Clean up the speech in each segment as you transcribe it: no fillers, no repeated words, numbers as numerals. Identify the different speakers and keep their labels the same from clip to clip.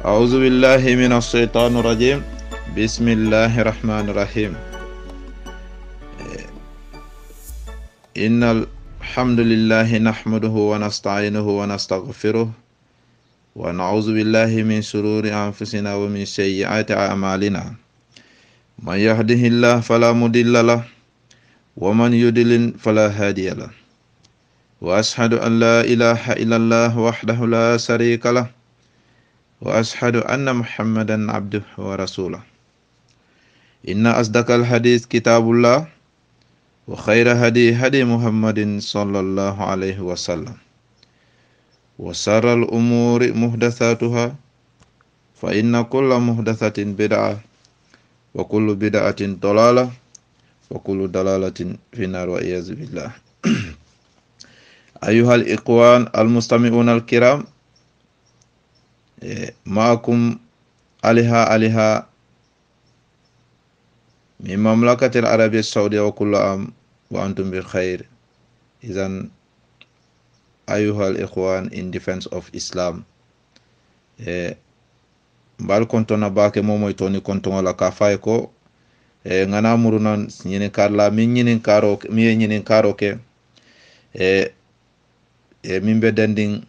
Speaker 1: أعوذ بالله من الشيطان الرجيم. بسم الله الرحمن الرحيم. إن الحمد لله نحمده ونستعينه ونستغفره ونعوذ بالله من شرور أنفسنا ومن سيئات أعمالنا. من يهده الله فلا مضل له ومن يضلل فلا هادي له. وأشهد أن لا إله إلا الله وحده لا شريك له وأشهد أن محمدا عبده ورسوله. إن أصدق الحديث كتاب الله وخير هدي هدي محمد صلى الله عليه وسلم وشر الأمور محدثاتها فإن كل محدثة بدعة وكل بدعة ضلالة وكل ضلالة في النار والعياذ بالله. أيها الإخوان المستمعون الكرام، معكم عليها من مملكة العربية السعودية، وكل عام وأنتم بخير. إذن أيها الإخوان in defense of Islam، mbal kontona bake momoy toni konton la ka fay ko ngana murunan nyinin karla min nyinin karo ke min be danding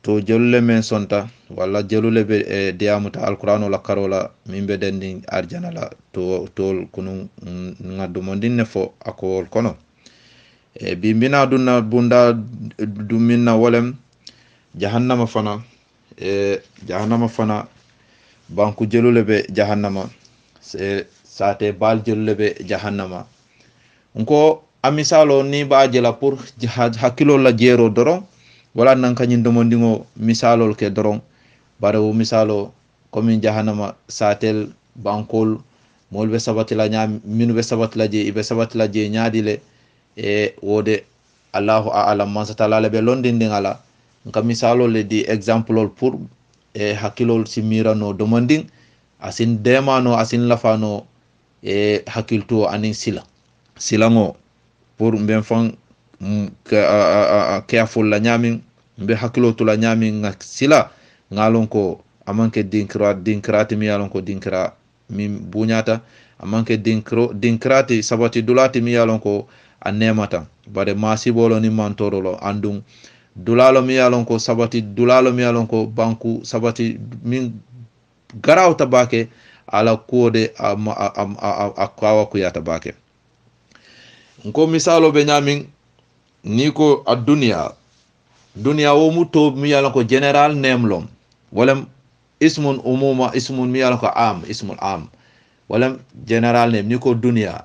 Speaker 1: to jelule men sonta walla jelule be diamuta alqur'ano la karola min be danding arjana la to tol kunu ngaddu mondinne fo akol kono bimbina dunna bunda duminna wolem jahannama fana banku jelule be jahannama sate bal jelule be jahannama. Nko amisalo ni ba jela pour hakilo la jero doron wala nan kanyin domondingo misalol ke doron bare wo misalo komin jahannama satel bankol molbe sabatila nyam minu be sabatila je ibe sabatila je nyaadile wode Allahu a'lam man satala be londin dingala nka misalo le di example pour hakilol simira no domonding asin demano asin lafano hakilto anin silango pour mben fan careful la nyamin mbe hakilo to la nyamin ngak sila ngalon ko amanke dinkrati mi yalon ko dinkra min bunyata amanke dinkrati sabati dulati mi yalon ko anemata bare masibolo ni mantorolo andum dulalo mi yalon ko sabati dulalo mi yalon ko banku sabati min garaw tabake ala kode akawa ku yata bake. Nko misalo be nyamin niko ad-dunya wo muto mi yalon ko general name lom walam ismun umuma ismun mi yalon ko ismul am walam general name niko dunya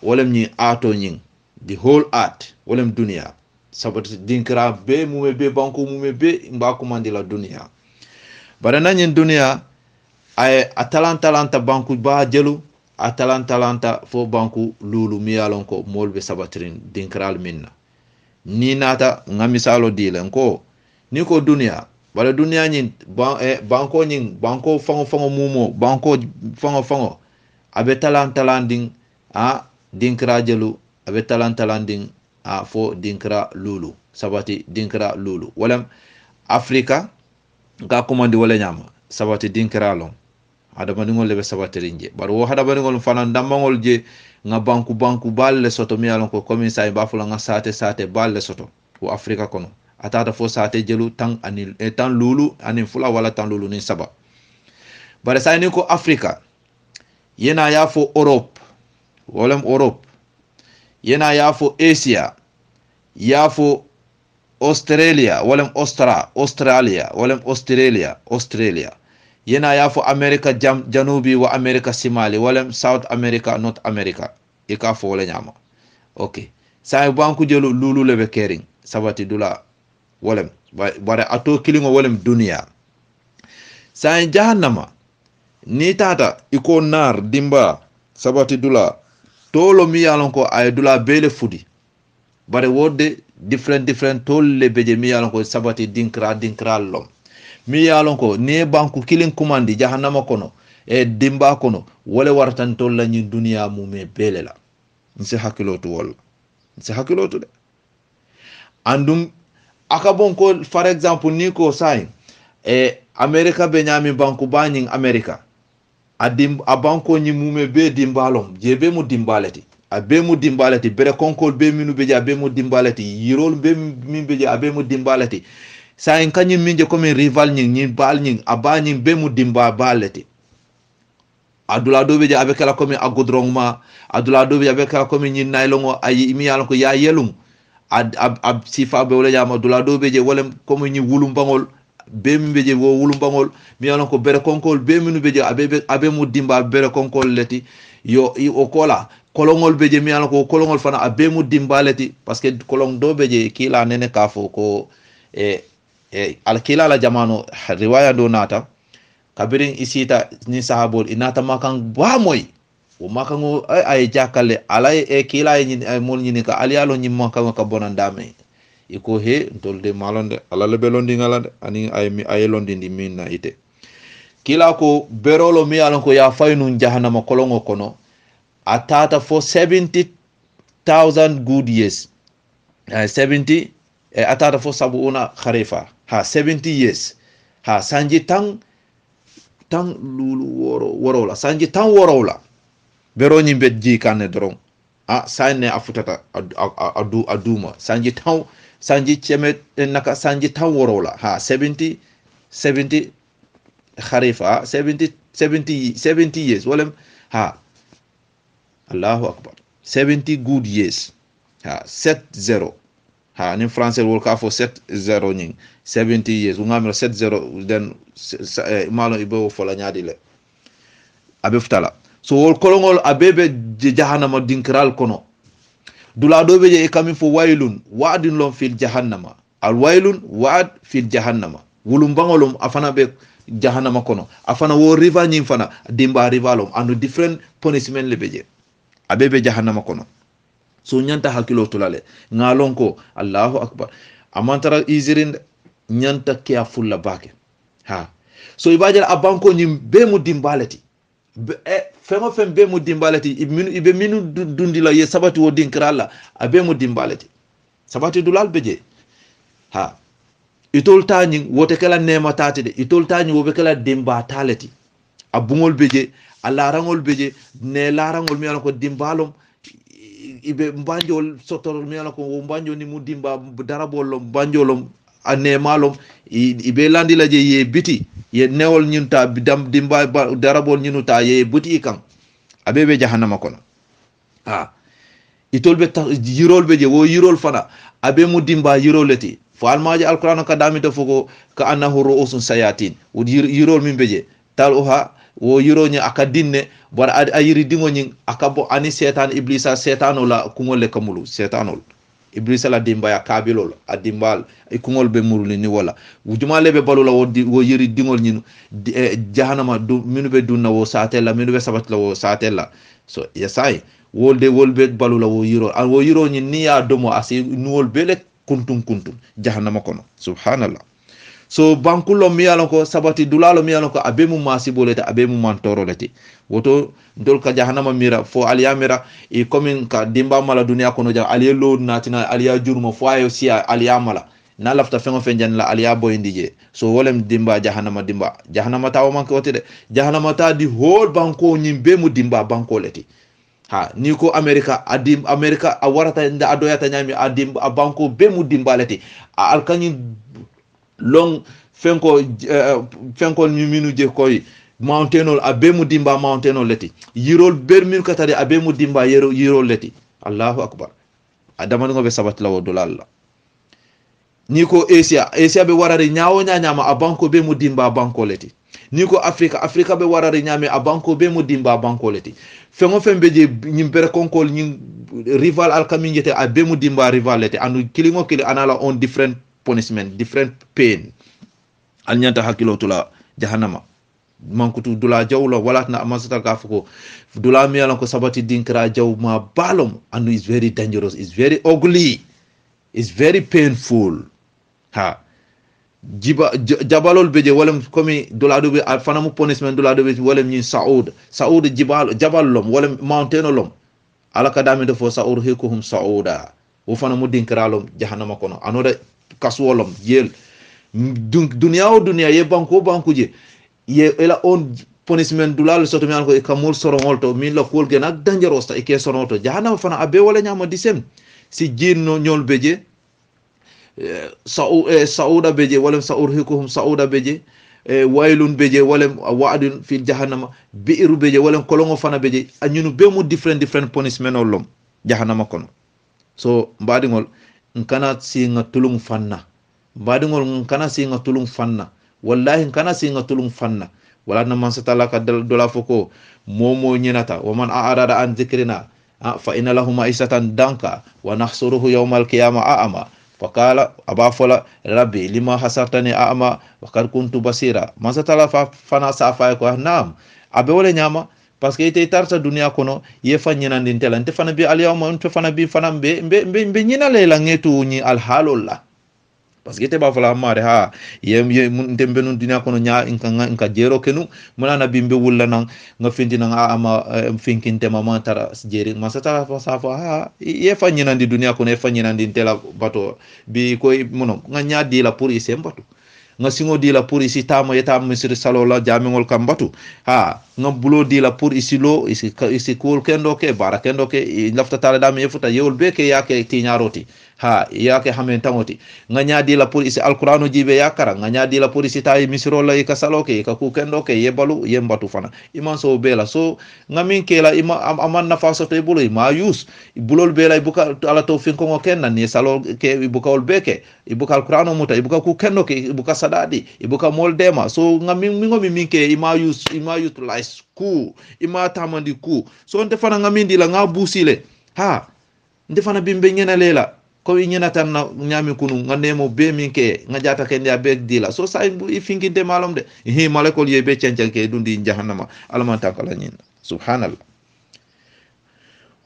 Speaker 1: walam ni ato nyin the whole art walam dunya sabati dinkra be mume be banko mume be mbako mandila dunya bara nanyin dunya ay atalanta banku ba jelu atalanta fo banku lulu mi yalon ko molbe sabatrin dinkral minna ni nata ngamisalo dile nko niko dunya wala dunya nyin banko fango mumo banko fango abe talantalanding dinkra jelu abe talantalanding fo dinkra lulu sabati dinkra lulu wala afrika ga komandi wala nyama sabati dinkra lon adamaniŋol le be sabaterinje bari wo hadamaniŋol fanaŋ dambaŋol je ŋa banku baalu le soto mi ye a loŋ ko komin sa i b'a fo la ŋa saate baalu le soto wo afrika kono a taata fo saate jelu tan luulu aniŋ fula wala tan luulu niŋ saba bari sa ni ko afrika yena ye a fo europe wolem europe yena ye a fo asia ye a fo australia wolem australia wolem australia yena yafo america janubi wa america simali wala south america north america ika fo wala nyama okay sai banku jelo lulu lebe kering sabati dula wala bare ato kilingo wala dunia sai jahannama ni tata iko nar dimba sabati dula tolo mi yalon ko ay dula bele fudi bare wode different tol le beje mi yalon ko sabati dinkra lom mi yalon ko ne banku kilin kumandi jahannama kono dimba kono wala wartan tol la nyi dunia mume belela nse hakilotu de andum akabon ko for example ni ko sai America be nyami banku banyin America adim abanko nyi mume be dimbalom je be mu dimbaleti abe mu dimbaleti bere konkol be minu be ja be mu dimbaleti yirol be min be ja abe mu dimbaleti sa en kanyi minje comme rival nyi bal nyi abani be mu dimba baleti adula do be ja abe kala comme agodrong ma adula do be abe kala comme nyi naylongo ayi mi yalla ko ya yelum ab sifa be wala jama adula do be je wala comme nyi wulum bangol be mi be je wo wulum bangol mi yalla ko bere konkol be minu be je abe mu dimba bere konkol leti yo o kola kolongol beje mi ala ko kolongol fana abe mu dimbaleti parce que kolong do beje kila nene kafo ko al kila la jamano riwaya do nata kabirin isita ni sahabol inata makan ba moy o makan ay jakale ala kila ni mol ni ka alialo ni makan ka bonandame iko he tolde malonde ala le belondi ngalande ani ay londi ndi minna ite kila ko berolo mi ala ko ya faynu jahannama kolongo kono atata for 70,000 good years 70 atata for sabuna kharifa ha 70 years ha sanji tang lulu woro la sanji tang woro la bero nyi bedji kanne doron sanne afutata aduma sanji chemet naka sanji tang woro la ha 70 kharifa 70 years wala ha Allahu akbar 70 good years ha 70 ha ni français wol ka fo 70 nying 70 years ngamira 70 den malo ibo fo la nyaadi le abe futala so wol kolongol abebe jahannama dinkral kono dula dobe je kami fo waylun wa'din lon fil jahannama al waylun wa'd fil jahannama wulum bangolum afana be jahannama kono afana wo riva nyim fana dimba rivalum anu different punishment le beje abebe jahannama kono so nyanta hakilo tulale ngalon ko Allahu akbar amantara izirin nyanta kiya fulla bake ha so ibajal abanko nyim be mu dimbalati fengo fen be mu dimbalati ibe minu dundila ye sabati wo dinkrala abe mu dimbalati sabati dulal beje ha itol tani wote kala nema tati de itol tani wobe kala dimba talati abungol beje alla rangol beje ne larangol mi ko dimbalom ibe mbanjol sotorol mi ko mbanjo ni mu dimba darabol mbanjolom ane malom ibe landi la je ye biti ye newol nyunta bidam dimba darabol nyunuta ye buti kan abebe jahannama kono ha itolbe yirol beje wo yirol fana abe mu dimba yiroleti fo almaji alquran ka damita foko ka annahu ru'usun sayatin wo yirol min beje taluha wo yiroñi aka dinne bar a yiri dingo ñing aka bo ani setan iblisa setano la kungol le kamulu setanol iblisa la dimba ya kabilol a dimbal e kungol be muruli ni wala wujuma lebe balula wo yiri dingol ñin jahannama du minu be dunna wo satella minu be sabatla wo satella so yesay wolbe balula wo yiro ñin ni ya domo asi nuwol bele kuntum jahannama kono subhanallah so bankulo mi yalon ko sabati dulalo mi yalon ko abe mu masibolete abe mu mantoro leti woto dol ka jahannama mira fo aliyamira e komin ka dimba mala duniya kono ja aliyelo natina aliya jurmo fo ayo sia aliyamala na lafta fengo fenjan la aliya boyndije so wolem dimba jahannama tawo man ko de jahannama ta di hol banko nyimbe mu dimba banko leti ha ni ko america a warata nda adoyata nyami a banko be mu dimba leti alkanyi long fenko minu je koy mountainol abe mu dimba mountainol leti yirol bermin katari abe mu dimba yirol leti Allahu akbar adama ngo be sabat lawo dolalla niko asia be warari nyaawo nyama abanko be mu dimba banko leti niko afrika be warari nyame abanko be mu dimba banko leti fengo fembe je nyimbere konkol nyin rival alkaminjete abe mu dimba rival leti anu kilingo kili anala on different punishment different pain al nyanta hakilo tula jahannama mankutu dula jawla walatna amasata ka fuko dula mi yalan ko sabati dinkra jaw ma balom and is very dangerous, is very ugly, is very painful ha jabalol beje walam komi dula do be fanamu punishment dula do be walam ni saud jabal walam mountain lom ala kadami do fo saud hekuhum sauda wo fanamu dinkralom jahannama kono anoda kaswolom yel dunia o dunia ye banku je ye ela on punishment dulal soto mi an ko e kamol sorongol to min la kol gen ak dangerous ta e ke sonoto jahannama fana abe wala nyama disem si jinno nyol beje sauda beje wala saurhikuhum sauda beje waylun beje wala wa'dun fil jahannama bi'ru beje wala kolongo fana beje anyunu be mu different punishment olom jahannama kono so mbadingol nkana si nga tulung fanna mbadingol nkana si nga tulung fanna wallahi nkana si nga tulung fanna wala na man satala ka dola foko momo nyenata wa man a'rada an dhikrina fa inna lahu ma'isatan danka wa nahsuruhu yawmal qiyamah a'ama fakala abafola rabbi lima hasartani a'ama wa qad kuntu basira man satala fana safa ko naam abe wala nyama parce que ite tarta dunia kono ye fa nyinandi ntela nte fana bi aliyawma nte fana bi fana be nyina lela ngetu ni alhalolla parce que te ba fala mare ha ye nte benu dunia kono nya inka jero kenu mulana bimbe wulla nan nga finti nan ama finkinte mama tara jeri masata fa safa ha ye fa nyinandi dunia kono ye fa nyinandi ntela bato bi koy muno nga nya di la pour ise mbatu nga singo di la pour isi tama yeta misir salola jamingol kambatu ha nga bulo di la pour isi lo isi kol kendo ke bara kendo ke lafta tala dam yefuta yewol beke yake tiñaroti ha yake hamen tamoti nga nyaadi la pour isi alquranu jibe yakara nga nyaadi la pour isi tay misiro la ka saloke ka ku kendo ke yebalu yembatu fana iman so bela so nga min ke la ima aman na faso te bulo ma yus bulol bela ibuka ala to fin ko kenna ni salo ke ibuka ol beke ibuka alquranu muta ibuka ku kendo ke ibuka sadadi ibuka moldema so nga min ke ima yus utilize ku ima tamandi ku so nte fana nga min di la nga busile ha nte fana bimbe nyena lela ko nyina tan na nyami kunu nga nemo be min ke nga jata ke ndia be dila so say i finkinte malom de hi malakol ye be ciancian ke dundi jahannama alama takala nyin subhanallah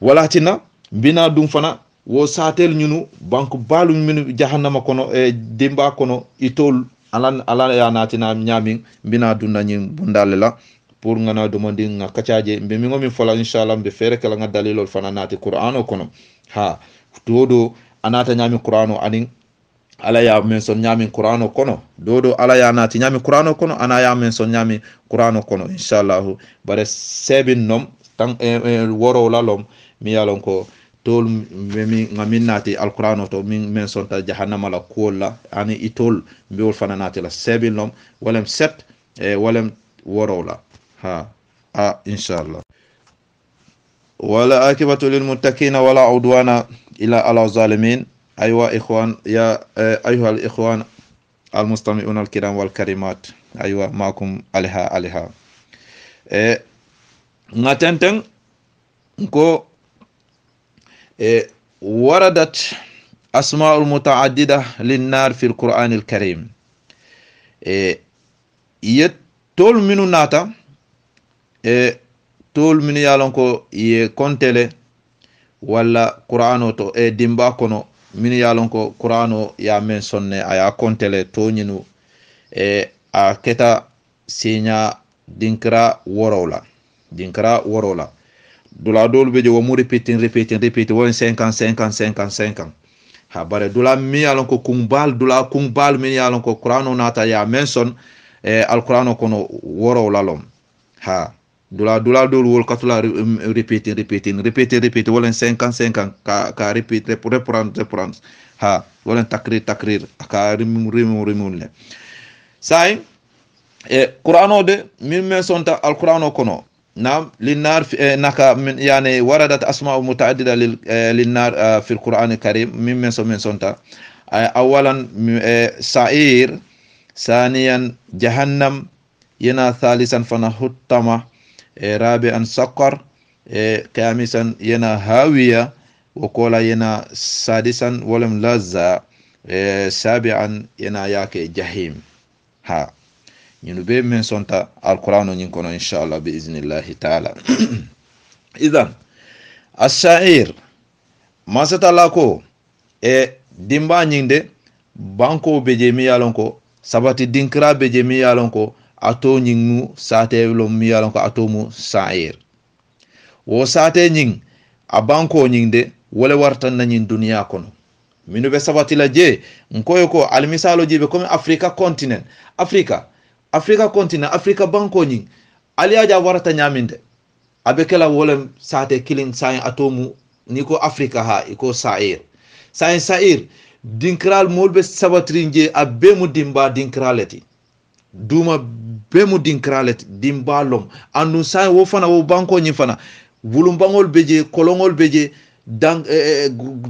Speaker 1: walatina bina dum fana wo satel nyunu banku balu min jahannama kono e dimba kono itol ala ya natina nyami bina dunna nyin bundalela pour ngana demandi nga kacaaje mbe mi ngomi fola inshallah mbe fere kala nga dalilol fana nati qur'ano kono ha dodo anata nyami qur'ano anin ala ya men son nyami qur'ano kono dodo ala ya nati nyami qur'ano kono ana ya men son nyami qur'ano kono inshallah bare sebin nom tan woro lalom mi yalon ko tol mi ngamin nati alqur'ano to min men son ta jahannama la kola ani itol mbe wol fana nati la sebin nom walem set walem woro la ha inshallah wala akibatu lil muttaqin wala udwana ila ala zalimin aywa ikhwan ya ayuha al ikhwan al mustami'un al kiram wal karimat aywa maakum aliha ngatenten ko waradat asma'ul muta'addida lin nar fi al qur'an al karim yetol minu nata tol min yalon ko ye kontele wala qur'ano to dimba kono min yalon ko qur'ano ya men sonne aya kontele to nyinu a keta sinya dinkra worola dula dol be je wo mu repeating won 50 ha bare dula mi yalon ko kungbal min yalon ko qur'ano nata ya men son al qur'ano kono worola lom ha dula dol wol katula repeating wala 50 ka repeat reprendre ha wala takrir ka rimun le sai qur'ano de min men sonta al qur'ano kono nam linnar naka min yani waradat asma'u mutaaddida linnar fi al qur'an al karim min men sonta awalan sa'ir ثانيا جهنم ينا ثالثا فنهتما رابعا سقر خامسا ينا هاوية وقولا ينا سادسا ولم لذة سابعا ينا ياك جهيم ها ينبي من سنتا القرآن ينكون إن شاء الله بإذن الله تعالى إذن الشاعر ما ستلاكو دمبا نيندي بانكو بجي ميالونكو sabati dinkra be je mi yalon ko ato nyingu sate lo mi yalon ko atomu sa'ir wo sate nying abanko nyingde wala wartan na nyin duniya kono minu be sabati la je nkoyo ko al misalo jibe comme africa continent africa continent africa banko nyi aliaja warata nyaminde abe kala wala sate killing sain atomu niko africa ha iko sair dinkral molbe sabatri nje abe mu dimba dinkraleti duma be mu dinkraleti dimba lom andu sain wo fana wo banko nyi fana wulumbangol beje kolongol beje dang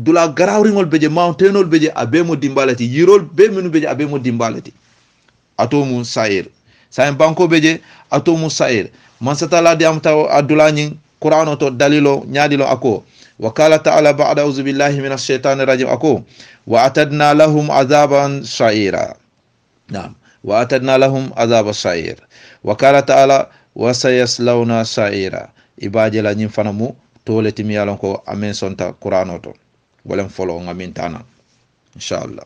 Speaker 1: dula garawringol beje mountainol beje abe mu dimbalati yirol be minu beje abe mu dimbalati atomu sair banko beje atomu sair man satala di amta adula nyin qur'ano to dalilo nyaadilo ako wa qala ta'ala ba'da auzu billahi minash shaitani rajim ako wa atadna lahum azaban sha'ira na'am wa atadna lahum azaba sha'ir wa qala ta'ala wa sayaslawna sha'ira ibaje la nyin fanamu tole timi yalon ko amen sonta qur'ano to walam folo ngamin tana inshallah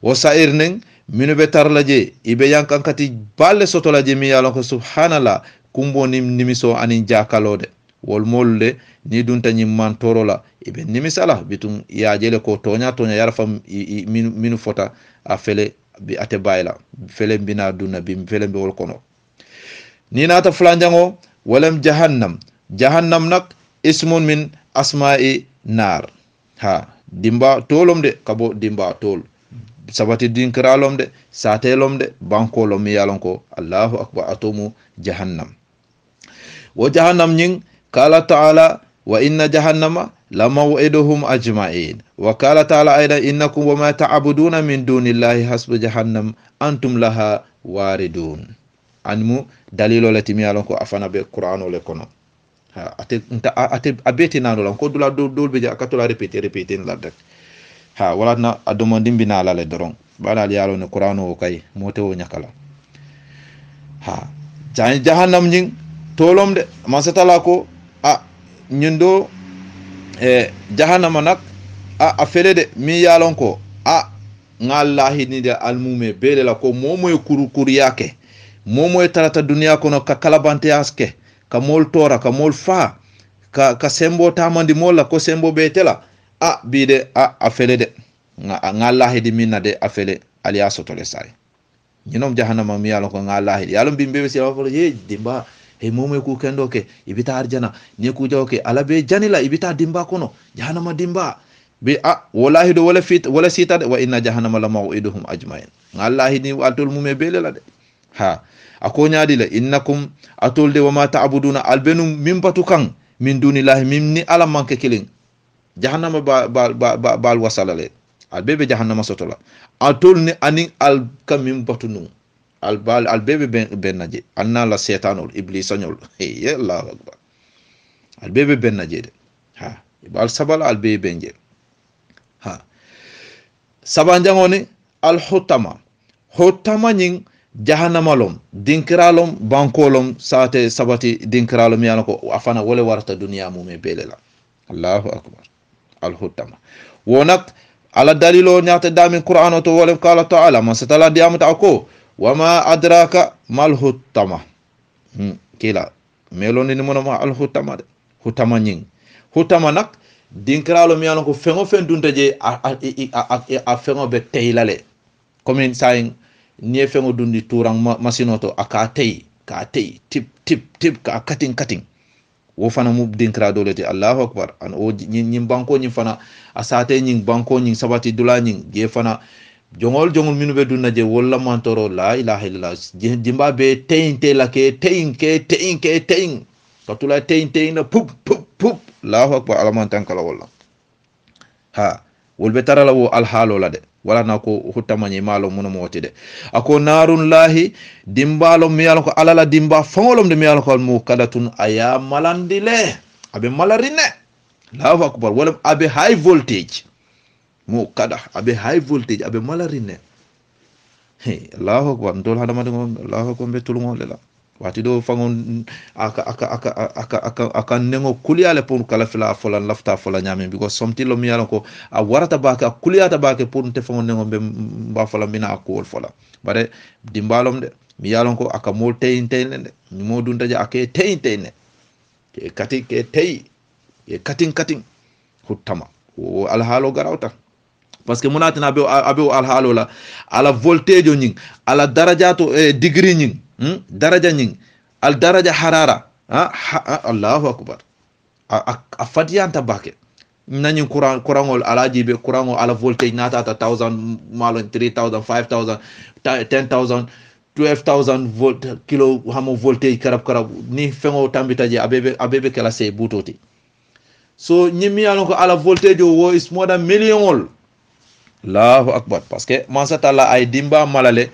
Speaker 1: wa sa'ir ning minu be tarlaje ibe yankankati balle soto laje mi yalon ko subhanallah kumbo nimiso anin jakalode wol molde ni dunta nyimman torola ibe nimisala bitum yaajele ko tonya yarfa minu fota a fele bi ate bayla fele bina dunna bi fele be wol kono ni nata flanjango walam jahannam nak ismun min asma'i nar ha dimba tolom de kabo dimba tol sabati dinkralom de satelom de bankolom mi yalon ko allahu akbar atomu jahannam wa jahannam nyin kala ta'ala wa inna jahannama lamaw'iduhum ajma'in wa kala ta'ala aidan innakum wa ma ta'buduna min dunillahi hasbu jahannam antum laha waridun anmu dalilo latimi yalon ko afana be qur'ano le kono ha ate abeti nano lan ko dula dol be akatola répéter la dak ha wala na adomondim bina la le doron bala yalo ne qur'ano kay motewo nyakala ha jahannam nyin tolom de masatala ko a nyundo jahannama nak a fele de mi yalon ko a ngallahi ni de almume bele la ko momoy kurukuru yake momoy tarata duniya kono ka kalabante aske ka mol tora ka mol fa ka sembo tamandi mola ko sembo betela a bide a fele de ngallahi di minna de a fele aliya sotole sai nyinom jahannama mi yalon ko ngallahi yalon bimbe be sila fo ye dimba he momoy ku kendo ke ibita arjana ni ku jawke alabe janila ibita dimba kono jahannama dimba be a wallahi do wala sita wa inna jahannama la maw'iduhum ajma'in wallahi ni altul mume bele la de ha ako nyaadi la innakum atulde wa ma ta'buduna albenu min batukan min dunillahi minni ala manke kilin jahannama bal wasalale albebe jahannama sotola atul ni anin al kamim batunu albebe bennaje anna la setanol iblisanyol ya allah akbar albebe bennaje de ha ibal sabala albebe benje ha sabanjangoni al hutama nyin jahannamalom dinkralom bankolom sate sabati dinkralom yanako afana wole warta duniya mume belela allahu akbar al hutama wonak ala dalilo nyata damin qur'ano to wole qala ta'ala man satala diamata ako wama adraka mal hutama kila meloni ni monoma al hutama de hutama nyin hutama nak dinkralom yanako fengo fen duntaje a fengo be teylale comme sayin nie fengo dundi turang masinoto aka tey tip ka kating wo fana mu dinkra dolete allahu akbar an o nyim banko nyim fana asate nyim banko nyim sabati dula nyim ge fana jongol minu be dunna je wala mantoro la ilaha illallah dimba be teinte la ke tein katula tein na pup allahu akbar alamantan kala wala ha wolbe tarala wo alhalo la de wala nako hutamani malo muno moti de ako narun lahi dimbalo miyalo ko alala dimba fangolom de miyalo ko mu kadatun aya malandile abe malarine Allahu akbar wala abe high voltage mu kada abe high voltage abe malarine he Allahu akbar ndol hadama de Allahu akbar betul ngol la wati do fangon aka nengo kuliale pour kala fila fola lafta fola nyame because somti lo mi yalo ko a warata baka kuliata baka pour te fangon nengo be ba fola mina ko fola bare dimbalom de mi yalo ko aka mol teyin de mi modun taja ake teyin ne ke kati ke tey e kating hutama o al halo garawta parce que munatina abe al halola ala voltage nying ala darajato degree nying daraja nying al daraja harara Allahu akbar a fatiyanta bake nañu courant ala jibe courant ala voltage nata 1000 malon 3000 5000 10000 12,000 volt kilo hamo voltage karab ni fengo tambita je abebe kala sey butoti so nyimi alon ko ala voltage wo is more than million Allahu akbar parce que man satala ay dimba malale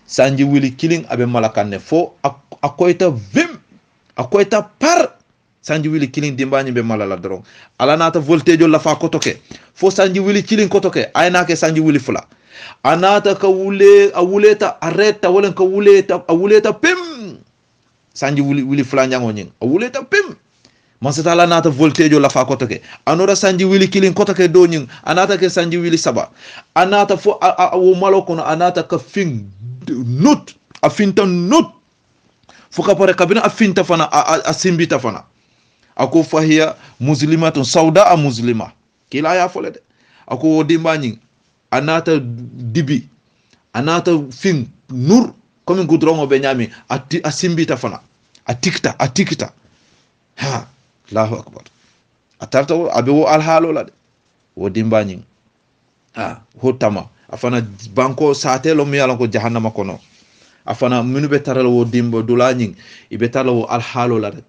Speaker 1: sanji wili killing abe malakanne fo akoyta vim akoyta par sanji wili killing dimba nyimbe malala dron ala nata voltage la fa kotoke fo sanji wili killing kotoke ayna ke sanji wili fula anata ka awuleta arreta wala ka awuleta pim sanji wili fula nyango nyin awuleta pim man satala nata voltage la fa kotoke anora sanji wili killing kotoke do nyin anata ke sanji wili saba anata fo wo malokono anata ka fin nut afinta nut fo ka pare kabina afinta fana asimbita fana ako fahiya muslimatun sauda a muslima kila ya fole de ako dimba nyin anata dibi anata fin nur comme goudron be nyami asimbita fana atikta ha Allahu akbar atarta abe wo al halo la de wo dimba nyin hotama afana banko satelo mi yalon ko jahannama kono afana minu be taral wo dimba dula nyin ibe taral wo al halo la de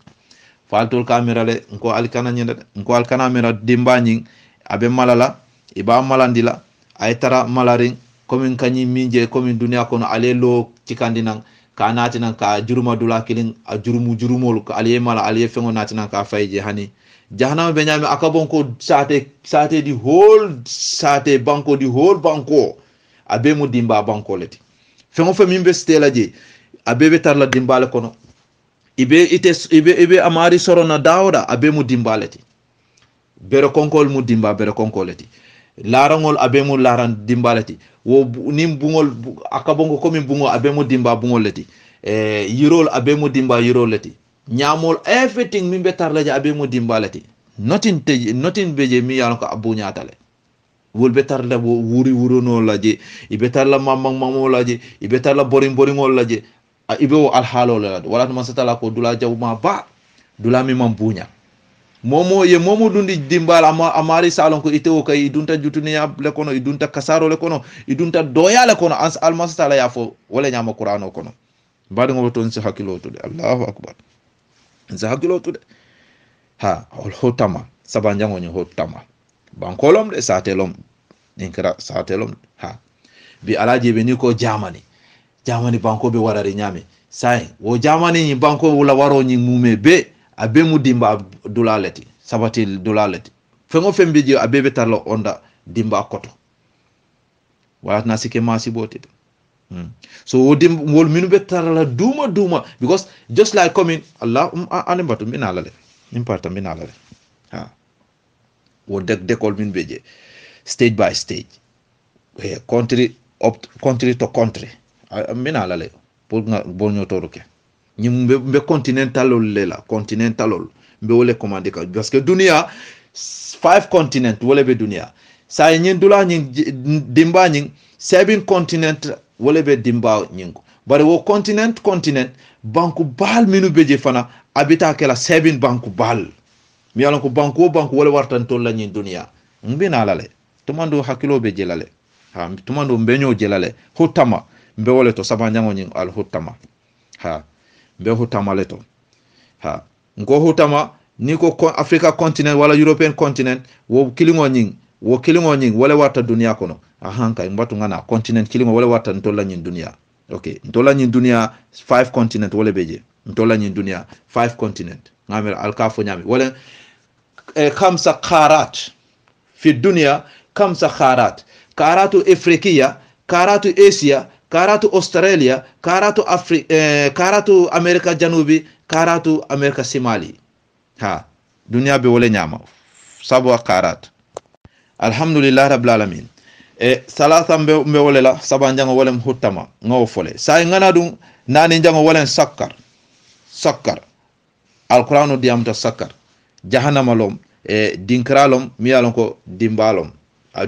Speaker 1: faltol camera le nko alkana nyenda nko alkana mera dimba nyin abe malala iba malandila ay tara malaring komin kanyi minje komin dunia kono alelo cikandinang ka natinan ka juruma dula kilin a jurumol ko aliye mala aliye fengo natinan ka fayje hani jahannama be nyami akabon ko sate di whole sate banko di whole banko abe mu dimba banko leti fengo fe mimbe stela je abe be tarla dimba le kono ibe amari sorona dawda abe mu dimba leti bere konkol mu dimba bere konkoleti larangol abe mu laran dimba leti wo nim bungol akabongo komi bungo abe mu dimba bungol leti yirol abe mu dimba yirol leti nyamol everything mimbe tarlaje abe mu dimba leti nothing beje mi yalon ko abu nyaatale wol be tarla wo wuri wurono laje ibe tarla mammo laje ibe tarla boringol laje ibe wo al halo la wala man satala ko dula jawma ba dula mi mam bunya momo dundi dimbal amari salon ko itewo kay idunta jutuniya le kono idunta kasaro le kono idunta doya le kono ans almasala ya fo wala nyama qur'ano kono badi ngo ton si hakilo to de Allahu akbar za hakilo to de ha hotama sabanjango ni hotama bankolom de satelom dinkra satelom ha bi alaji be ni ko jamani banko be warari nyame sai wo jamani ni banko wala waro ni mume be abe mu dimba dulaleti sabati dulaleti fengo fembeji abebe tarlo onda dimba koto wala na sike masi boti so wodim wol minu be tarla duma because just like coming Allah animbatu minalale imparta minalale ha wo dekol min beje stage by stage country to country minalale pour nga bonyo toruke ñim be continentalol lela continentalol be wole commande ka parce que dunia 5 continent wole be dunia sa ñin dula ñin dimba ñin 7 continent wole be dimba ñin ko bare wo continent banku bal minu beje fana abita kala 7 banku bal mi yalon ko banku wole wartan to la ñin dunia mbina lale tumando hakilo be jelale ha tumando mbenyo jelale hotama mbe wole to sabanjango ñin al hotama ha be hutama leto ha ngo hutama niko Africa continent wala European continent wo kilingo nying wala wata dunia kono ahanka mbatu ngana continent kilingo wala wata ntola nyin dunia okay ntola nyin dunia 5 continent wala beje ntola nyin dunia 5 continent ngamel alkafo nyami wala khamsa qarat fi dunia khamsa qaratu afrikiya qaratu asia karatu Australia, karatu Amerika Janubi, karatu Amerika Simali. Ha, dunia be wole nyama. Sabo karat. Alhamdulillah rabbil alamin. Salasa mbe wole la sabanjango wole mhutama ngaw fole. Sa ngana dum nani jango wole sakkar. Alquranu diamta sakkar. Jahannama lom dinkralom miyalon ko dimbalom.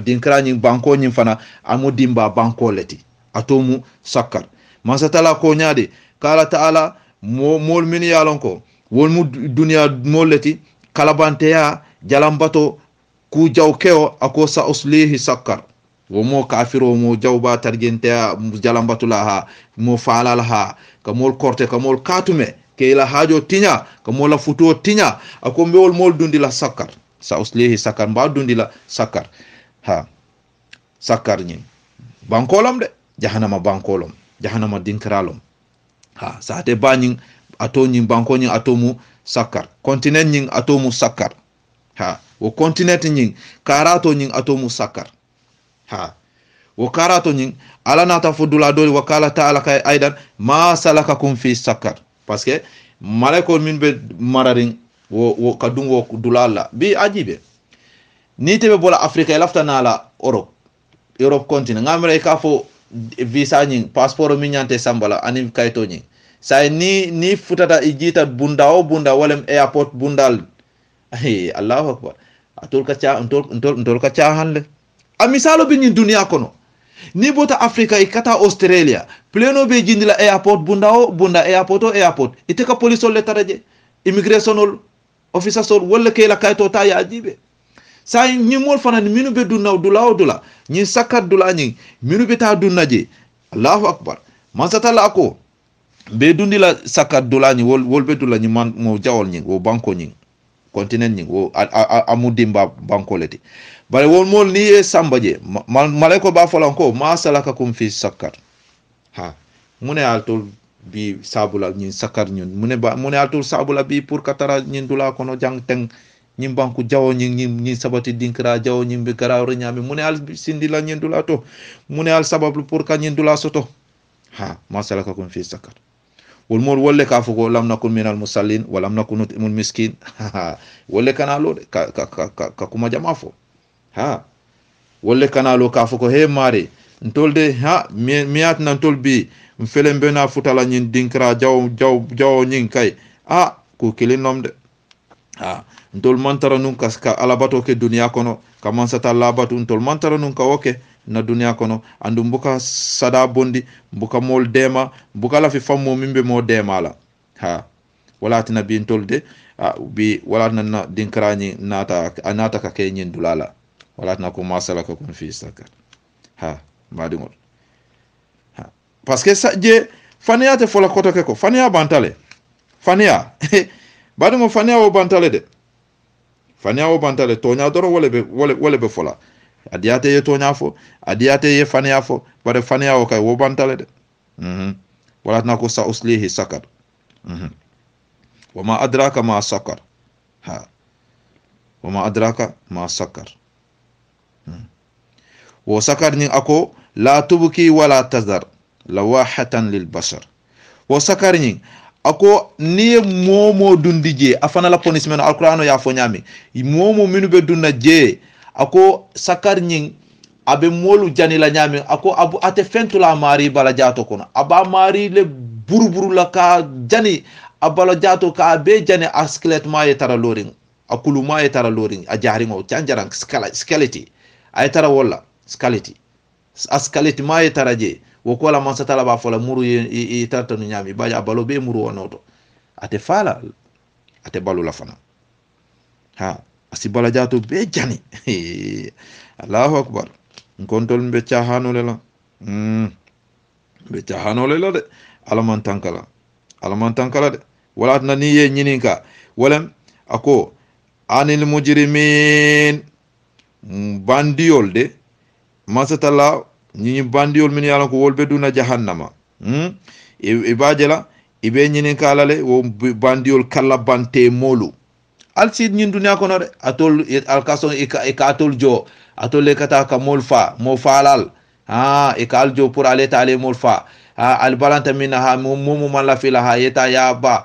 Speaker 1: dinkira nyin banko nyin fana amu dimba banko leti atomu sakkar masatala ko nyaade kala ta'ala mol min yalon ko wol mu dunya mol leti kalabanteya jalambato ku jawkeo ako sa uslihi sakkar wo mo kafiro mo jawba targenteya jalambatula ha mo falal ha kamol korte kamol katume ke la hajo tinya kamola futo tinya ako mbewol mol dundila sakkar sa uslihi sakkar mba dundila sakkar ha sakkar nyin bankolom de jahannama bankolom jahannama dinkralom ha saate banyin ato nyin banko nyin atomu sakkar continent nyin atomu sakkar ha wo continent nyin karato nyin atomu sakkar ha wo karato nyin ala nata fudula doli wakala ta'ala kay aidan ma salakakum fi sakkar parce que malaikol min be mararin wo kadum wo dulalla bi ajibe ni tebe bola afrika lafta nala europe continent ngamre ka fo visa nyin passeport min nyante sambala anim kayto nyin say ni futata ijita bunda walem airport bundal allahu akbar atol ka cha hanle a misalo bi nyin dunia kono ni bota afrika ikata australia pleno be jindila airport bunda airport ite ka police le taraje immigration officer sol wala ke la kayto ta ya jibe say ñi mol fanani minu be dunna dula ñi sakat dula ñi minu be ta dunna je allahu akbar man satala ko be dundila sakat dula ñi wol be dula ñi man mo jawol ñi wo banko ñi continent ñi wo amudimba banko leti bare wol mol ni e sambaje malaiko ba folan ko ma salakakum fi sakkar ha mune altol bi sabula ñi sakkar ñun mune altol sabula bi pour katara ñi dula kono jang teng ñi banku jawo ñi sabati dinkra jawo ñi be garawre ñami mune al sindila ñi dula to mune al sabablu pour ka ñi dula soto ha ma salakakum fi sakkar wol mol wolle ka fuko lam nakun minal musallin wa lam nakun nutimul miskin wolle kanalo ka kuma jama fo ha wolle kanalo ka fuko he mare ntolde ha miat nan tolbi mfele mbena futala nyin dinkra jaw nyin kay ku kilinom de ha ntol mantara nun kaska alabato ke dunia kono kaman sata labatu ntol mantara nun ka oke na dunia kono andu mbuka sada bondi mbuka mol dema mbuka la fi fammo mimbe mo dema la ha wala tina bi ntolde bi wala na dinkrani nata ka ke nyin dulala wala tina ko masala ka kun fi sakar ha madingol ha parce que ça je fania te fola koto ke ko fania bantale fania badimo fania o bantale de fania o bantale tonya doro wole be fola adiyate ye tonya fo adiyate ye fania fo bare fania o kay wo bantale de wala na ko sa uslihi sakar wama adraka ma sakar ha wama adraka ma sakar wo sakar ni ako la tubki wala tazar lawahatan lil bashar wo sakar ni ako ni momo dundije afana la punishment alqur'ano ya fo nyami momo minu be dunna je ako sakar nyin abe molu janila nyami ako abu ate fentula mari bala jato kono aba mari le buruburu la ka jani abala jato ka be jani askelet ma yetara loring akulu ma yetara loring a jaringo janjaran skeleton ay tara wala skeleton askelet ma yetara je wokola man satala ba fola muru e tartanu nyami baja abalo be muru onoto ate fala ate balu la fana ha asibala jato be jani Allahu akbar ngontol mbe chahano lela be chahano lela de alaman tankala de wala na niye nyininka wala ako anil mujrimin bandiol de masatala ñi bandiol min yalla ko wolbe duna jahannama ibajela ibe nyininka alale wo bandiol kala bante molu alsid ñin dunya kono de atol alkason e ka atol jo atol le kata ka molfa mo falal e ka aljo pour aller taler molfa al balanta min ha momo man la fila ha yeta ya ba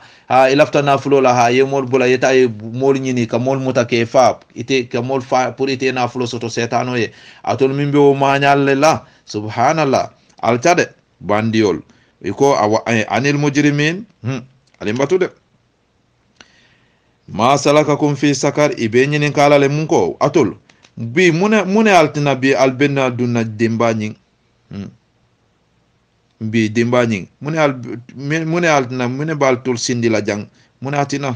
Speaker 1: ilafta na fulo la ha ye mol bula yeta e mol ñini ka mol mutake fa ite ka mol fa pour ite na fulo soto setano ye atol mimbe o mañal la subhanallah altade bandiol iko anil mujrimin alimbatu de ma salakakum fi sakar ibe ñinin kala le mun ko atol bi mune altina bi albenna dunna demba nyin bi demba nyin mune altina mune bal tul sindi la jang mune atina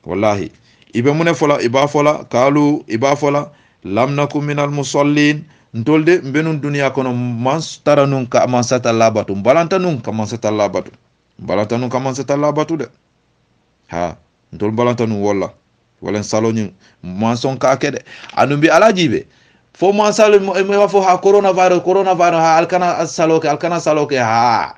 Speaker 1: wallahi ibe mune fola iba fola kalu iba fola lam nakum minal musallin ntolde mbenun dunya kono man tara nun ka man sata labatu balanta nun ka man sata labatu de ha ntol balanta nun wala saloni man son ka kede anumbi alajibe fo man salo me wa fo ha coronavirus ha alkana saloke ha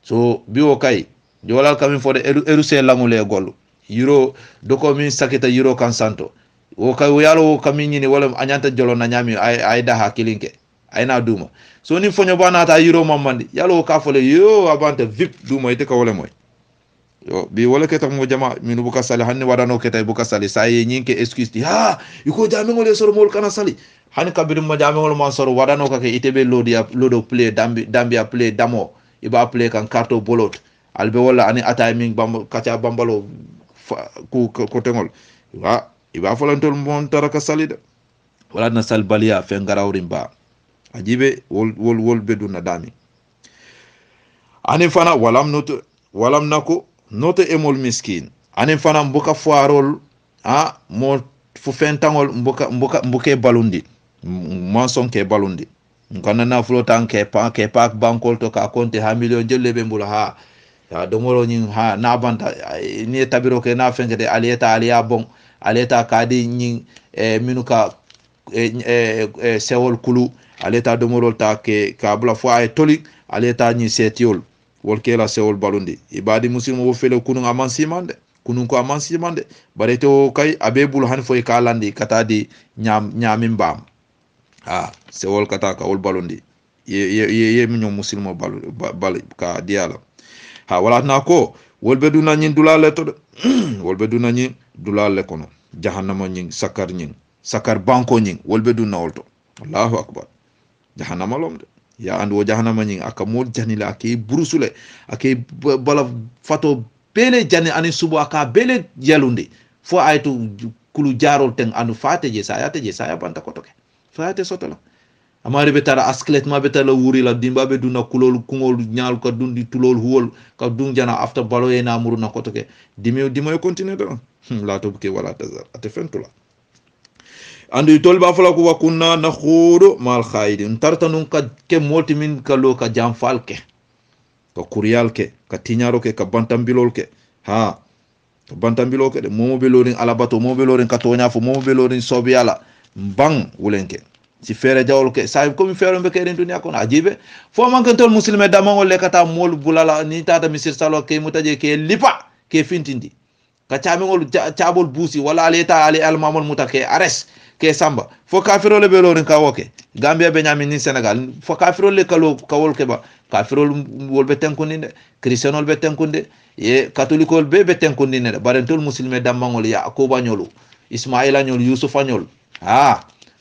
Speaker 1: so biwo kai jolal kamin fode eru se langule gollu euro doko min sakita euro kan santo o kay yalo kamin ni wala anyanta jolo na nyami ay da hakilinke ay na duma so ni fonyo bana ta euro mamandi yalo ka fole yo abante vip duma ite ka wala moy yo bi wala ke tak mo jama minu buka sali hanni wadano ke tay buka sali say nyinke excuse di ha iko jami ngol soro mol kana sali hani kabirum ma jami ngol man soro wadano ka ke itebe lodo play dambia play damo iba play kan karto bolot albe wala ani atay min bam kacha bambalo ku kotengol wa iba folantol mon taraka salida wala na sal balia fe ngarawrim ba ajibe wol beduna dami ani fana walam nako noto emol miskin ani fana mbuka foarol mo fu fentangol mbuke balundi manson ke balundi ngana na flotan ke pak bankol to ka konte ha million jelle mbula ha ya domoro nyin ha na banta ni tabiro ke na fengede aliya bon aleta kadi nyin minuka sewol kulu aleta domoro ta ke ka bla fo ay toli aleta nyin setiol wol ke la sewol balundi ibadi muslimo wo fele kunun amansimande bare to kay abebul han fo ka landi kata di nyamin bam sewol kata ka wol balundi ye minyo muslimo bal ka diala wala na ko wolbe duna nyin dulale to wolbe duna nyin dulale kono jahannama nyin sakar banko nyin wolbe duna wolto Allahu akbar jahannama lomde ya ando jahannama nyin aka mod janila ake burusule ake bala fato bele jani ani subu aka bele yalunde fo ayto kulu jarol ten anu fateje saya banta ko toke fate sotola amari betara asklet ma betala wuri la dimba be duna kulol kungol nyaal ka dundi tulol huwol ka dun jana after balo e na muru na kotoke dimo continue do la to ke wala tazar ate fentula andu tolba fala ko wakunna nakhudu mal khaidin tartanun ka ke multimin ka lo ka jamfal ke ka kuryal ke ka tinyaro ke ka bantambilol ke ka bantambilol ke de momo belorin alabato momo belorin ka tonya fo momo belorin sobiala bang wulenke si fere jawol ke sa ko mi fere be keden dunya ko ajibe fo man kan tol muslime damangol le kata mol bulala ni tata misir salo ke mutaje ke lipa ke fintindi ka chamingol chabol busi wala aleta ali almamol mutake ares ke samba fo kafiro le belorin ka woke gambia be nyami ni senegal fo kafiro le kawol ke ba kafiro wol be tenkunde christianol be tenkunde ye katolikol be tenkunde ne bare tol muslime damangol ya ko banyolu ismaila nyol yusufa nyol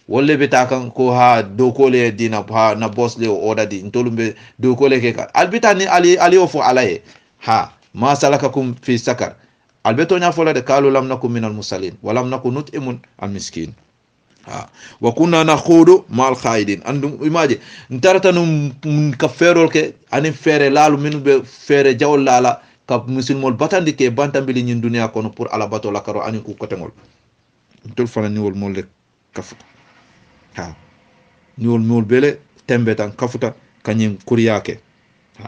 Speaker 1: wolle be ta kan ko ha dokole dina ha na boss le oda di ntolumbe dokole ke ka albita ni ali ofo alaye ma salakakum fi sakar albeto nya fola de kalu lam nakum minal musallin wa lam nakun nut'imun al miskin wa kunna nakhudu mal khaidin andum imaje ntarata num ka ferol ke ani fere lalu min be fere jawol lala ka musulmol batandi ke bantambili nyin dunya kono pour ala bato la karo ani ku kotengol ntol fana ni wol mol le kafuta niwol bele tembe tan kafuta kanyin kuriyake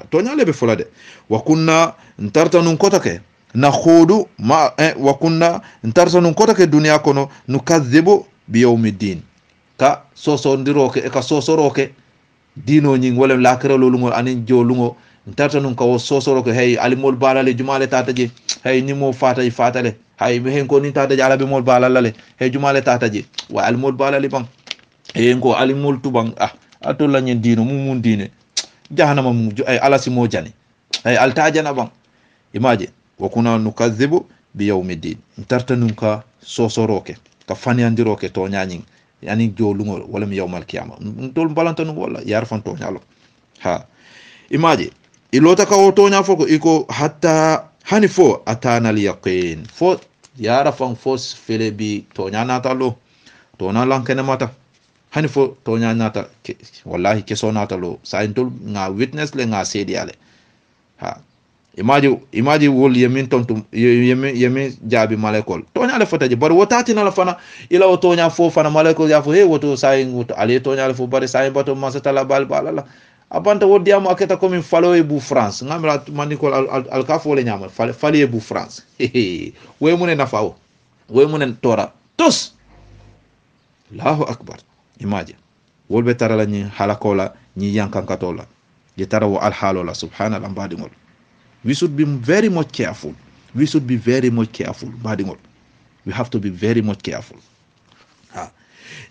Speaker 1: to nyale be folade wa kunna ntarta nun kotake na khudu ma wa kunna ntarta nun kotake dunya kono nukazzibu bi yawmiddin ka soso ndiroke ka sosoroke dino nyin wala lakira lolungo anin jolungo ntarta nun ka sosoroke hey alimol balale jumale tataje hey ni mo fatale hay mi hen ko ni tataje alabe mol balale hey jumale tataje wa alimol balale bang ngo alimul tubang atolla nyen dino mun dine jahannama mu ay alasi mo jani ay altajana bang imaje wa kuna nukazzibu bi yawmiddin tartanun ka sosoroke ka faniandiroke to nyanyin yani jolungo wala mi yawmal qiyamah tol balantanu wala yarfan to nyalo imaje ilota ka to nya foko iko hatta hanifo atana al yaqin fo yara fan fos fele bi tonya nata lo tona lankene mata hani fo tonya nata wallahi keso nata lo sa intol nga witness le nga sedi ale ha imaji wol yemin tontum yemin jabi malekol tonya le fotaje bar wotati na la fana ila o tonya fo fana malekol ya fo he woto sai woto ale tonya le fo bar sai bato masatala bal balala abanta wodi am aketa comme falo e bu France ngamra manikol al kafo le nyama fali e bu France we munen nafawo we munen tora tos Allahu akbar imaji wolbe tarala ni halakola ni yankankatola je tarawo al halola subhanallah badingol. We should be very much careful. We should be very much careful. Badingol. We have to be very much careful. Ha.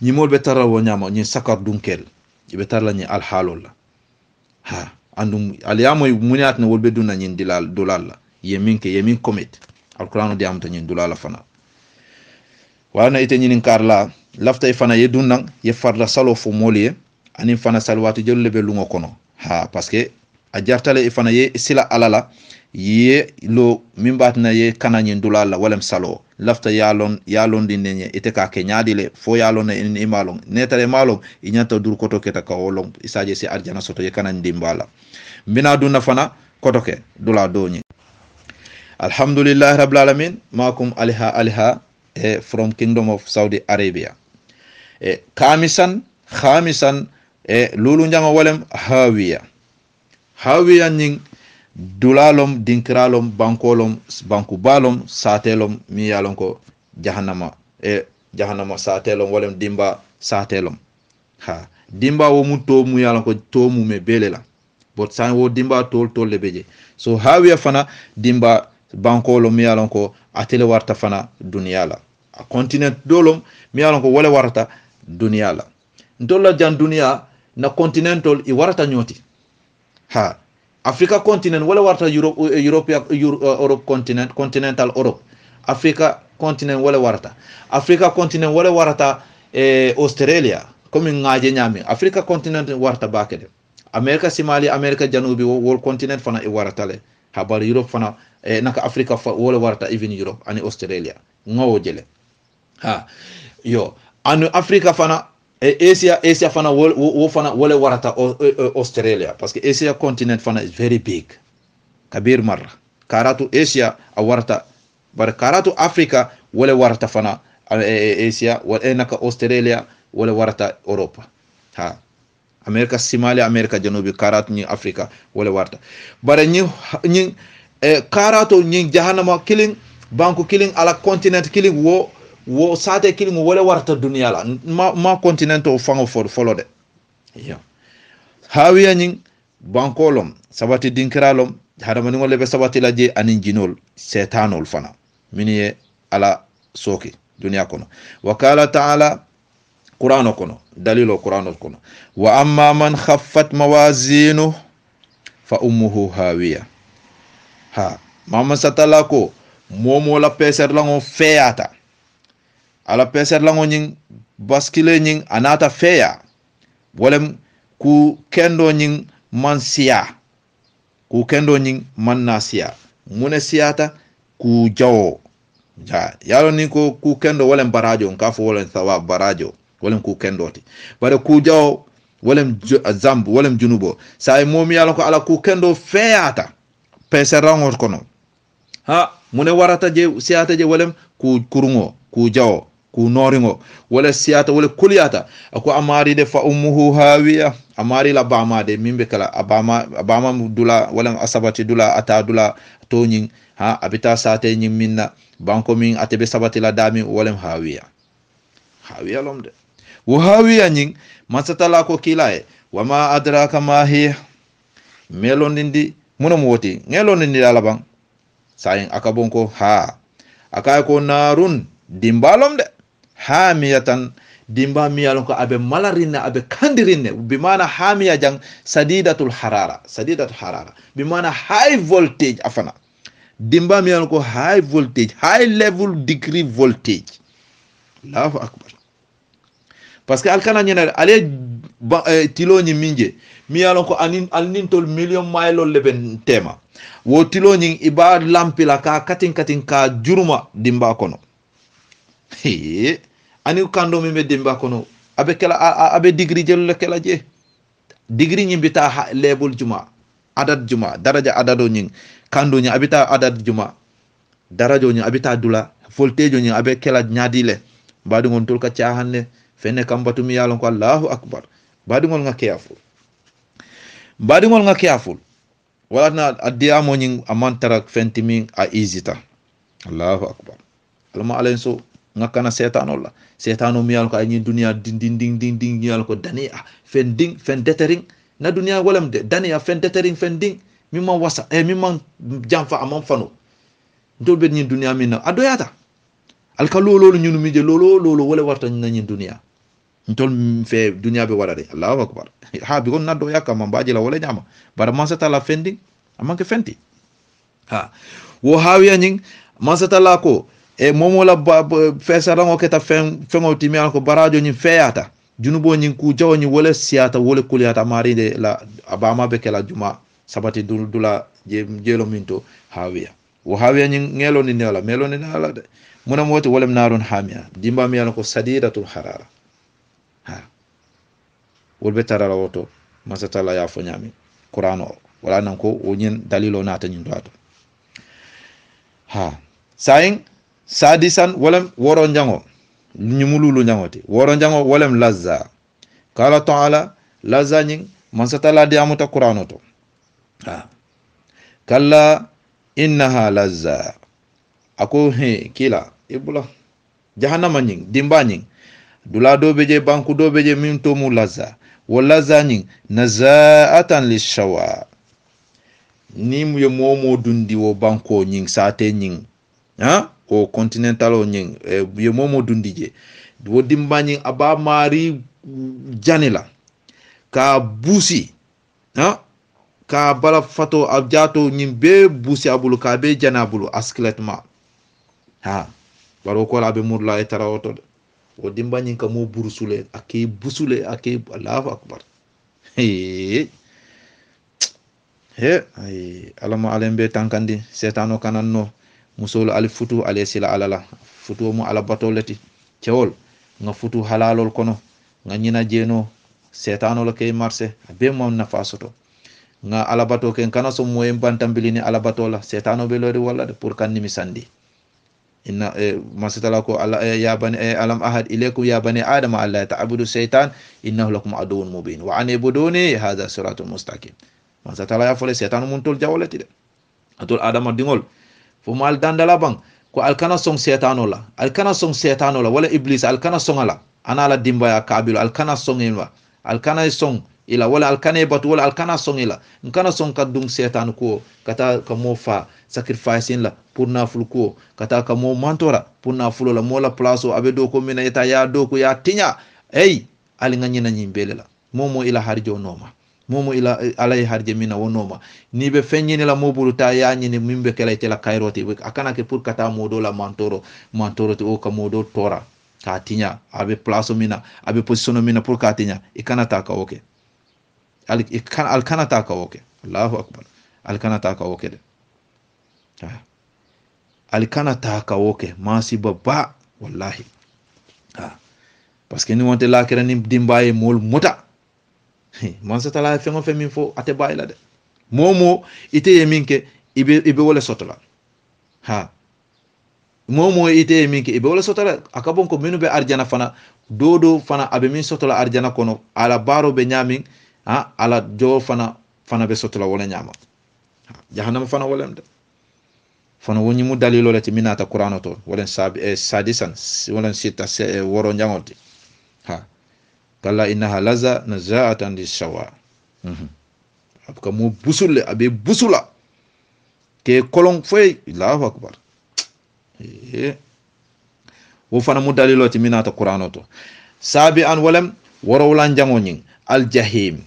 Speaker 1: Ni mol betara wo nyama ni sakar dunkel. Ni betara ni al halola. Ha. Andum aliyamo muniat na wolbe dunna ni dilal dolalla. Yemin commit. Alquran di am to ni dolalla fana. Wana ite ni karla lafta ifana yedunnan ye farla salo fo moliye ani fana salwatu jolle be lungo kono. Ha parce que a jartale ifana ye sila alala ye lo mimbatna ye kananye ndulala walem salo lafta yalon dinne ite ka ke nyaadile fo yalon en imalon netare malon inyanta dur koto keta ka wolon isaje si arjana soto ye kanan dimbala mbina dunna fana koto ke dula doni. Alhamdulillah rabbil alamin makum aliha from Kingdom of Saudi Arabia. Khamisan lulu njanga walem hawiya ning dulalom dinkralom bankolom banku balom satelom mi yalon ko jahannama satelom walem dimba satelom ha dimba wo mutto mu yalon ko to mu me belela bot san wo dimba tol le beje so hawiya fana dimba bankolom mi yalon ko atele warta fana duniyala a continent dolom mi yalon ko wala warta duniyala ndolla jan duniya na continental i warta nyoti ha Africa continent wala warta Europe continental Europe Africa continent wala warta Africa continent wala warta Australia comme ngaje nyami Africa continent warta bakede America simali America janubi wol continent fana e warta le habar Europe fana naka Africa wala warta even Europe ani Australia ngawo jele ha yo anu Africa fana Asia fana wo fana wala warata Australia parce que Asia continent fana is very big kabir marra karatu Asia a warata bar karatu Africa wala warata fana Asia wala naka Australia wala warata Europa ha America simali America janubi karatu ni Africa wala warata bare ni karatu ni jahannama killing banku killing ala continent killing wo sate killing wala warta dunia la ma continent o fango follow de ya hawiya nying bankolom sabati dinkralom hada mani ngol be sabati laje anin jinol setanol fana miniye ala soki dunia kono wakala ta'ala qur'ano kono dalilo qur'ano kono wa amma man khaffat mawazinu fa ummuhu hawiya ha mama satalako momo la peser lango feata ala peser lango nying baskile nying anata feya wolem ku kendo nying man siya ku kendo nying man nasiya mune siyata ku jawo ja yalo ni ko ku kendo wolem barajo nkafo wolem thawab barajo wolem ku kendo ti bare ku jawo wolem zamb wolem junubo say momi yalo ko ala ku kendo feyata peser lango kono ha mune warata je siyata je wolem ku kurungo ku jawo ku noringo wala siyata wala kuliyata ako amari de fa ummuhu hawiya amari la bama de mimbe kala abama dula wala asabati dula ata dula toñing ha abita sate nyim minna banko min atebe sabati la dami wala hawiya lomde wo hawiya nying masatala ko kilae wama adraka ma hi melondindi munom woti ngelondindi ala bang sayin akabonko ha akay ko narun dimbalom de hamiyatan dimba miyalon ko abe malarinne abe kandirinne bimana hamiya jang sadidatul harara bimana high voltage afana dimba miyalon ko high voltage high level degree voltage Allahu akbar parce que alkana nyene ale tilo ni minje miyalon ko anin tol million mile leben tema wo tilo nyin iba lampila ka katin ka juruma dimba kono ani kando mi be dimba kono abe kala abe degree jelu kala je degree nyin bita level juma adad juma daraja adado nyin kando nyin abita adad juma darajo nyin abita dula voltage nyin abe kala nyadile badu ngon tul ka tiahanne fenne kambatu mi yalon ko Allahu akbar badu ngol nga careful wala na adiya mo nyin amantara fentimi a easita Allahu akbar alma alen so ngakana setano mi yalon ko ay dunia ding yalon ko dani fen detering na dunia walam de dani fen detering fen ding mi ma wasa mi ma jamfa amam fano ndolbe nyin dunia min adoyata alka lolo nyunu mi je lolo wala warta nyin dunia ntol fe dunia be wala de Allahu akbar ha bi gon naddo yakka man baji la wala nyama bara man sata la fendi amanke fenti ha wo hawiya nyin man sata la ko e momo la fesarango keta fengo timi ko barajo nyin feyata junubo nyin ku jawo nyin wala siata wala kuliyata mari de la abama be kala juma sabati dula jelo minto hawiya wo hawiya nyin ngelo ni nela melo ni nala de muna moti wolem narun hamia dimba mi ko sadidatul harara ha wolbe tarala woto masatala ya fo nyami qur'ano wala nan ko o nyin dalilo nata nyin do ha sayin sadisan wolem woro njango nyumululu njangoti woro njango wolem lazza qala ta'ala lazza nyin masatala di amuta qur'ano to ha kalla innaha lazza ako kila ibula jahannama nyin dimba nyin dula do beje banku do beje min to mu lazza walaza nyin nazaatan lishawa nim yo momo dundi wo banko nyin sate nyin ha o continental o nyin yo momo dundi je wo dimba nyin aba mari janila ka busi ha ka bala fato abjato nyin be busi abulu ka be janabulu askletma ha baro ko la be murla e tarawoto o dimba nyin ka mo burusule ake busule ake Allahu akbar ay alama alembe tankandi setano kananno musolo al futu ale sila alala futu mo ala batoleti cewol nga futu halalol kono nga nyina jeno setano lo kay marse be mo nafasoto nga ala bato ken kana so mo embantambilini ala batola setano be lori wala de pour kan nimi sandi inna masatala ko alla ya bani alam ahad ilaykum ya bani adam alla ta'budu shaytan innahu lakum aduwwun mubin wa anibuduni hadha siratul mustaqim masatala ya fole setan mun tol jawlati de atul adam dingol fo mal dandala bang ko alkana song setano la wala iblis alkana song ala ana la dimba ya kabilo alkana song ilwa alkana song ila wala alkane batu wala alkana song ila nkana song kadung setan ko kata ka mo fa sacrifice la pour na ful ko kata ka mo mantora pour na fulo la mo la place abe do ko mina eta ya do ko ya tinya ali ngani na nyimbele la momo ila harjo noma momo ila alay harje mina wonoma ni be fenyini la mobulu ta ya nyini mimbe kala tela kairoti akana ke pour kata modo la mantoro to o ka modo tora ka tinya abe place mina abe position mina pour ka tinya ikana ta ka oke alkana ta ka oke Allahu akbar alkana ta ka oke de alkana ta ka oke masi baba wallahi parce que ni wonte la kera ni dimbaye mol muta man sa tala fengo fe min fo ate bayla de momo ite yeminke ibe wala sotola momo ite yeminke ibe wala sotola akabon ko minu be arjana fana dodo fana abe min sotola arjana kono ala baro be nyamin ala jo fana be sotola wala nyama jahannama fana wala de fana woni mu dalilo lati minata qur'ano to wala sadisan wala sita woro njangote kala innaha laza nazaatan lishawa abka mo busule abe busula ke kolon foy Allahu akbar wo fana mu dalilo ti minata qur'ano to sabi an walam woro lan jango nyin al jahim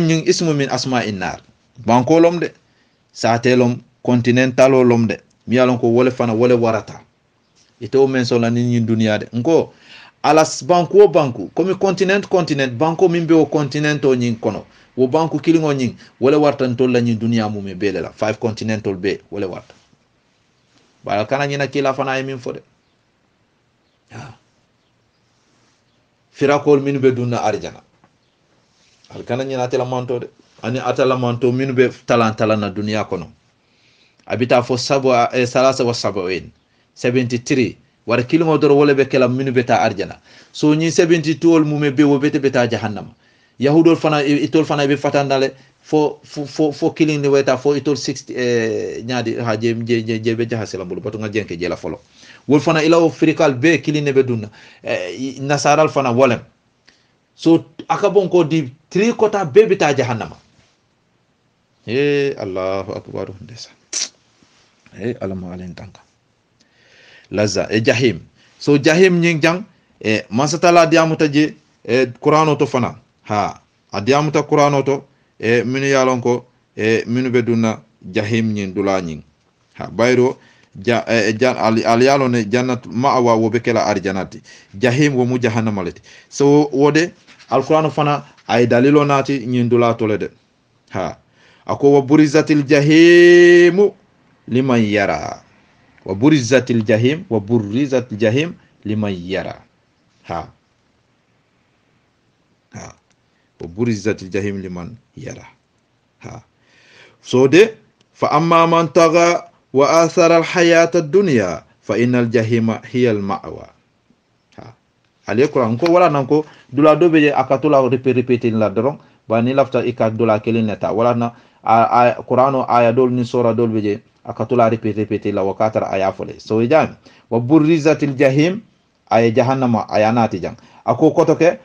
Speaker 1: nyin ismu min asma'in nar bankolom de satelom continentalo lomde mi yalon ko wole fana wole warata ito men so la ni dunya de nko alas banko banku comme continent banko min be o continent o nyin kono wo banku kilingo nyin wala warta ntol la nyin dunia mu me bele la 5 continental be wala warta bala kana nyina kila fana min fode firakol min be dunna arjana al kana nyina atela manto de ani atala manto min be talantala na dunia kono abita fo sabo salasa wa sabain 73 wara kilingo doro wala be kala min be ta arjana so nyi 72 ol mu me be wo bete beta jahannam yahudol fana itol fana be fatandale fo killing ni weta fo itol 60 nyaadi ha je be jahasela bulu batu nga jenke jela folo wol fana ilaw frikal be killing be dunna nasaral fana wolem so akabon ko di tri kota be beta jahannama Allahu akbar ndesa alama alen tanka lazza jahim so jahim nying jang masatala diamuta je qur'ano to fana ha adiamuta qur'ano to minu yalon ko minu be dunna jahim nyin dula nyin ha bayro al yalon ne jannat ma'awa wo be kala arjanati jahim wo mu jahannama lati so wode al qur'ano fana ay dalilo nati nyin dula to lede ha ako wa burizatil jahim liman yara wa burizatil jahim liman yara ha wa burizatil jahim liman yara ha so de fa amma man taga wa athara al hayata ad-dunya fa innal jahima hiya al ma'wa ha ale Quran ko wala nan ko dula dobe je akatula répéter la doron ba ni lafta ikat dula kelineta wala na Qur'ano aya dol ni sura dol beje akatula répéter la wakatara aya fole so jam wa burizatil jahim aya jahannama aya nati jang ako kotoke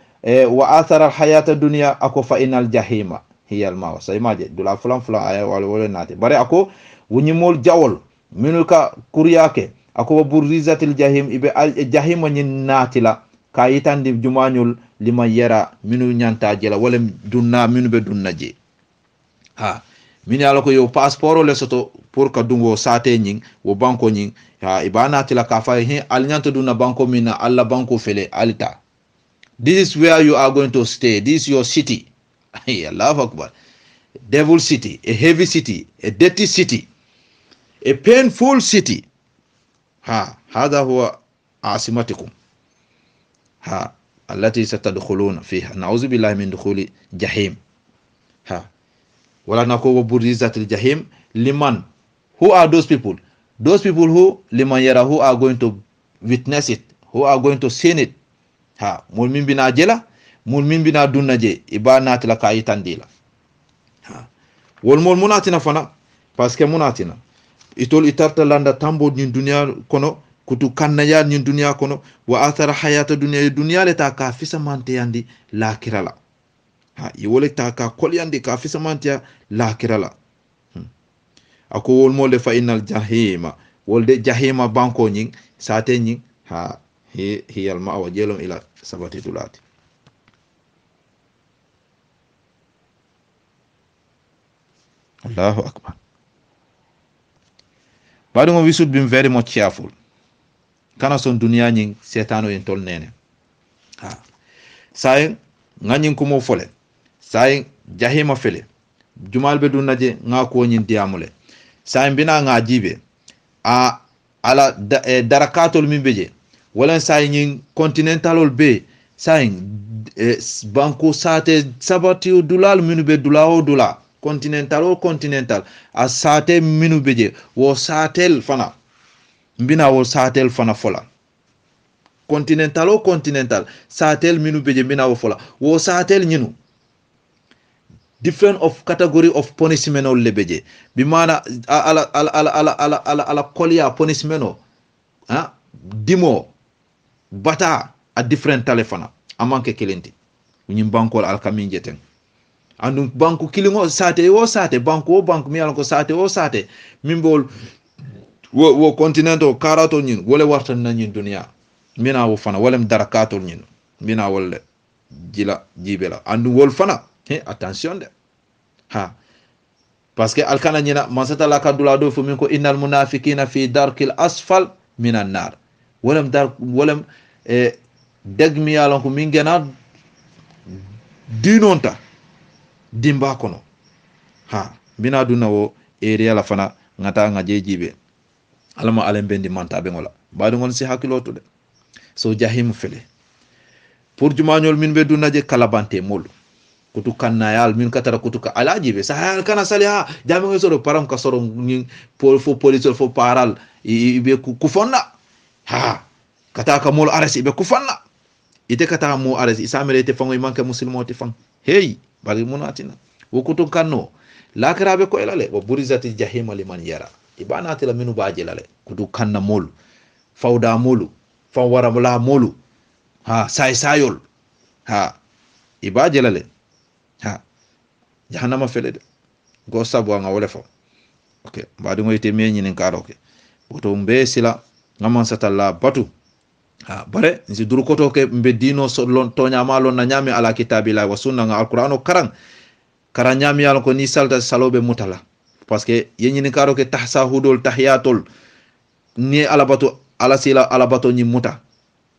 Speaker 1: wa athara al hayata dunya ako fa inal jahima hiya al mawa say maje dula fulan aya wala nati bare ako wunyimol jawol minuka kuriyake ako wa burizatil jahim ibe al jahima nyin natila kayitandi jumanyul lima yara minu nyanta jela wala dunna minu be dunna je ha min yala ko yo passeport le soto pour ka dungo sate nyin wo banko nyin ha ibana tila ka fa he al nyanta dunna banko mina alla banko fele alita this is where you are going to stay, this is your city. Allahu Akbar. Devil city, a heavy city, a dirty city, a painful city. هذا هو عاصمتكم التي ستدخلون فيها نعوذ بالله من دخول جحيم ولا نقول برزة الجحيم liman. Who are those people? Those people who liman yara, who are going to witness it, who are going to see it. Mul min bina jela, mul min bina dunna je ibana tila kayitandila. Wol mol munatina fana parce que munatina itol itarta landa tambo ni dunia kono kutu kannaya ni dunia kono wa athara hayata dunia le ta ka fisa mante yandi lakirala yiwole ta ka kolyandi ka fisa mante lakirala ako wol mol fa innal jahima wolde jahima banko nyin sate nyin hiya al ma'wa jelon ila sabati dulati. Allahu Akbar. But we should be very much careful. Kana son dunia nying setano yentol nene. Say nganying kumo fole. Say jahima fele. Jumal be dunnaje nga ko nyin diamule. Say bina nga jibe. Ala darakatol mimbeje. Wala say nying continentalol be. Say banko sate sabati dulal minube dulao dula. Continental a sate minu beje wo satel fana mbina wo satel fana fola continental satel minu beje mbina wo fola wo satel nyinu different of category of punishment o lebeje bi mana ala kolia punishment o dimo bata a different telefona amanke kelenti nyim bankol alkamin jeten andum banku kilingo sate banku mi alko sate mimbol wo continento karato nyin wala wartan na nyin dunia mina wo fana wala darakato nyin mina wala jila jibela andum wol fana attention de parce que alkana nyina mansata la kadula do fu min ko innal munafiqina fi darkil asfal minan nar walam deg mi yalon ko min gena dinonta dimba kono ha bina duna wo area la fana ngata ngaje jibe alama alen bendi manta be ngola baadu ngon si hakilo to de so jahim fele pour jumañol min be duna je kalabante mol kutu kannayal min katara kutu ka alaji be sahal kana saliha jami ngi soro param ka soro ni fo police fo paral ibe ku fonna ha kata ka mol ares ibe ku fonna ite kata mo ares isamere te fango manke muslimo te fang hey bari munatina wo kutu kanno lakarabe ko elale wa burizati jahima liman yara ibana tela minu baje lale kutu kanna mol fawda molu fawara mala molu ha say sayol ha ibaje lale ha jahannama fele de go sabu nga wole fo okay baadu ngoyte meñi nen karo ke woto mbe sila ngaman satalla batu ha bare nsi duru koto ke mbe dino so lon to nyama lon na nyami ala kitabillah wa sunna nga alqur'ano karan nyami yalla ko ni salta salobe mutala parce que yenyi nen karo ke tahsa hudul tahiyatul ni ala batu ala sila ala batu ni muta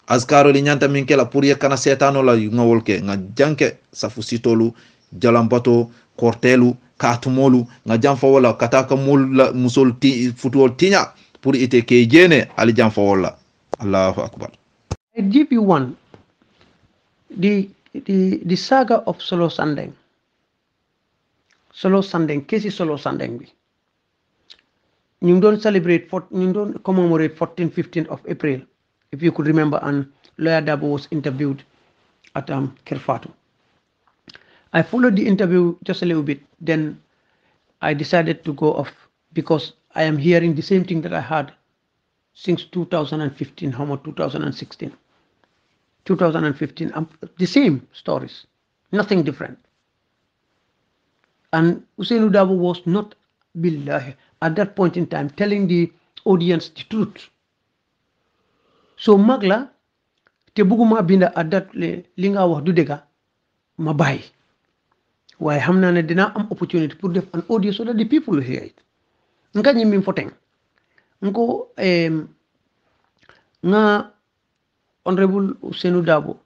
Speaker 1: azkaro li nyanta min kela pour yakana setano la ngawol ke nga janke safu sitolu jalambato kortelu katumolu nga jamfa wala kataka mul la musol ti futol tinya pour ite ke jene ali jamfa wala Allahu akbar.
Speaker 2: I give you one, the saga of Solo Sandeng, kesi Solo Sandeng bi ñu don't commemorate 14th 15th of April, if you could remember, and Lawyer Dabo was interviewed at Kerfatu. I followed the interview just a little bit, then I decided to go off because I am hearing the same thing that I heard since 2015, how much 2016. 2015, the same stories, nothing different. And Ousainou Darboe was not, billahi, at that point in time, telling the audience the truth. So magla, te buguma binda at that linga wax du dega, ma bay. Why hamna ne dina am opportunity pour def an audio so that the people will hear it. Nga ñi min foteng. Nko nga honorable Ousainou Darboe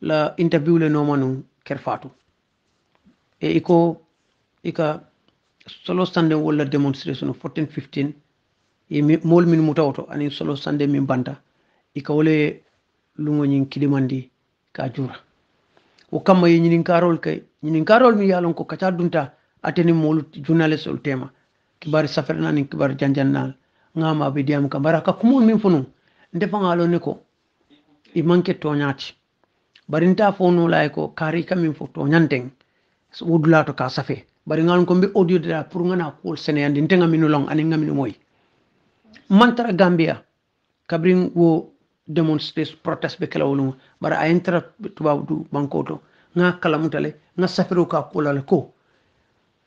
Speaker 2: la interview le nomanu Kerfatu. E ika Solo Sandeng wala demonstration of 14 15 e mol min mutawto ani Solo Sandeng min banta ika wole lungo nyin kilimandi ka jura o kamma yi nyinin karol mi yalon ko kacha dunta ateni molu journalist ol tema kibar saferna ni kibar janjannal ngama be diam ka baraka kumon min funu ndefa ngalo ne ko i manke toñati barinta fono lay ko kari kamin fo toñanteng wudula to ka safe bari ngal ko mbi audio de pour ngana ko seneyandi ntenga minu long ani ngaminu moy mantara Gambia kabrin wo demonstration protest be kala wonu bara a intra tubawdu bankoto nga kala mutale nga safero ka kolale ko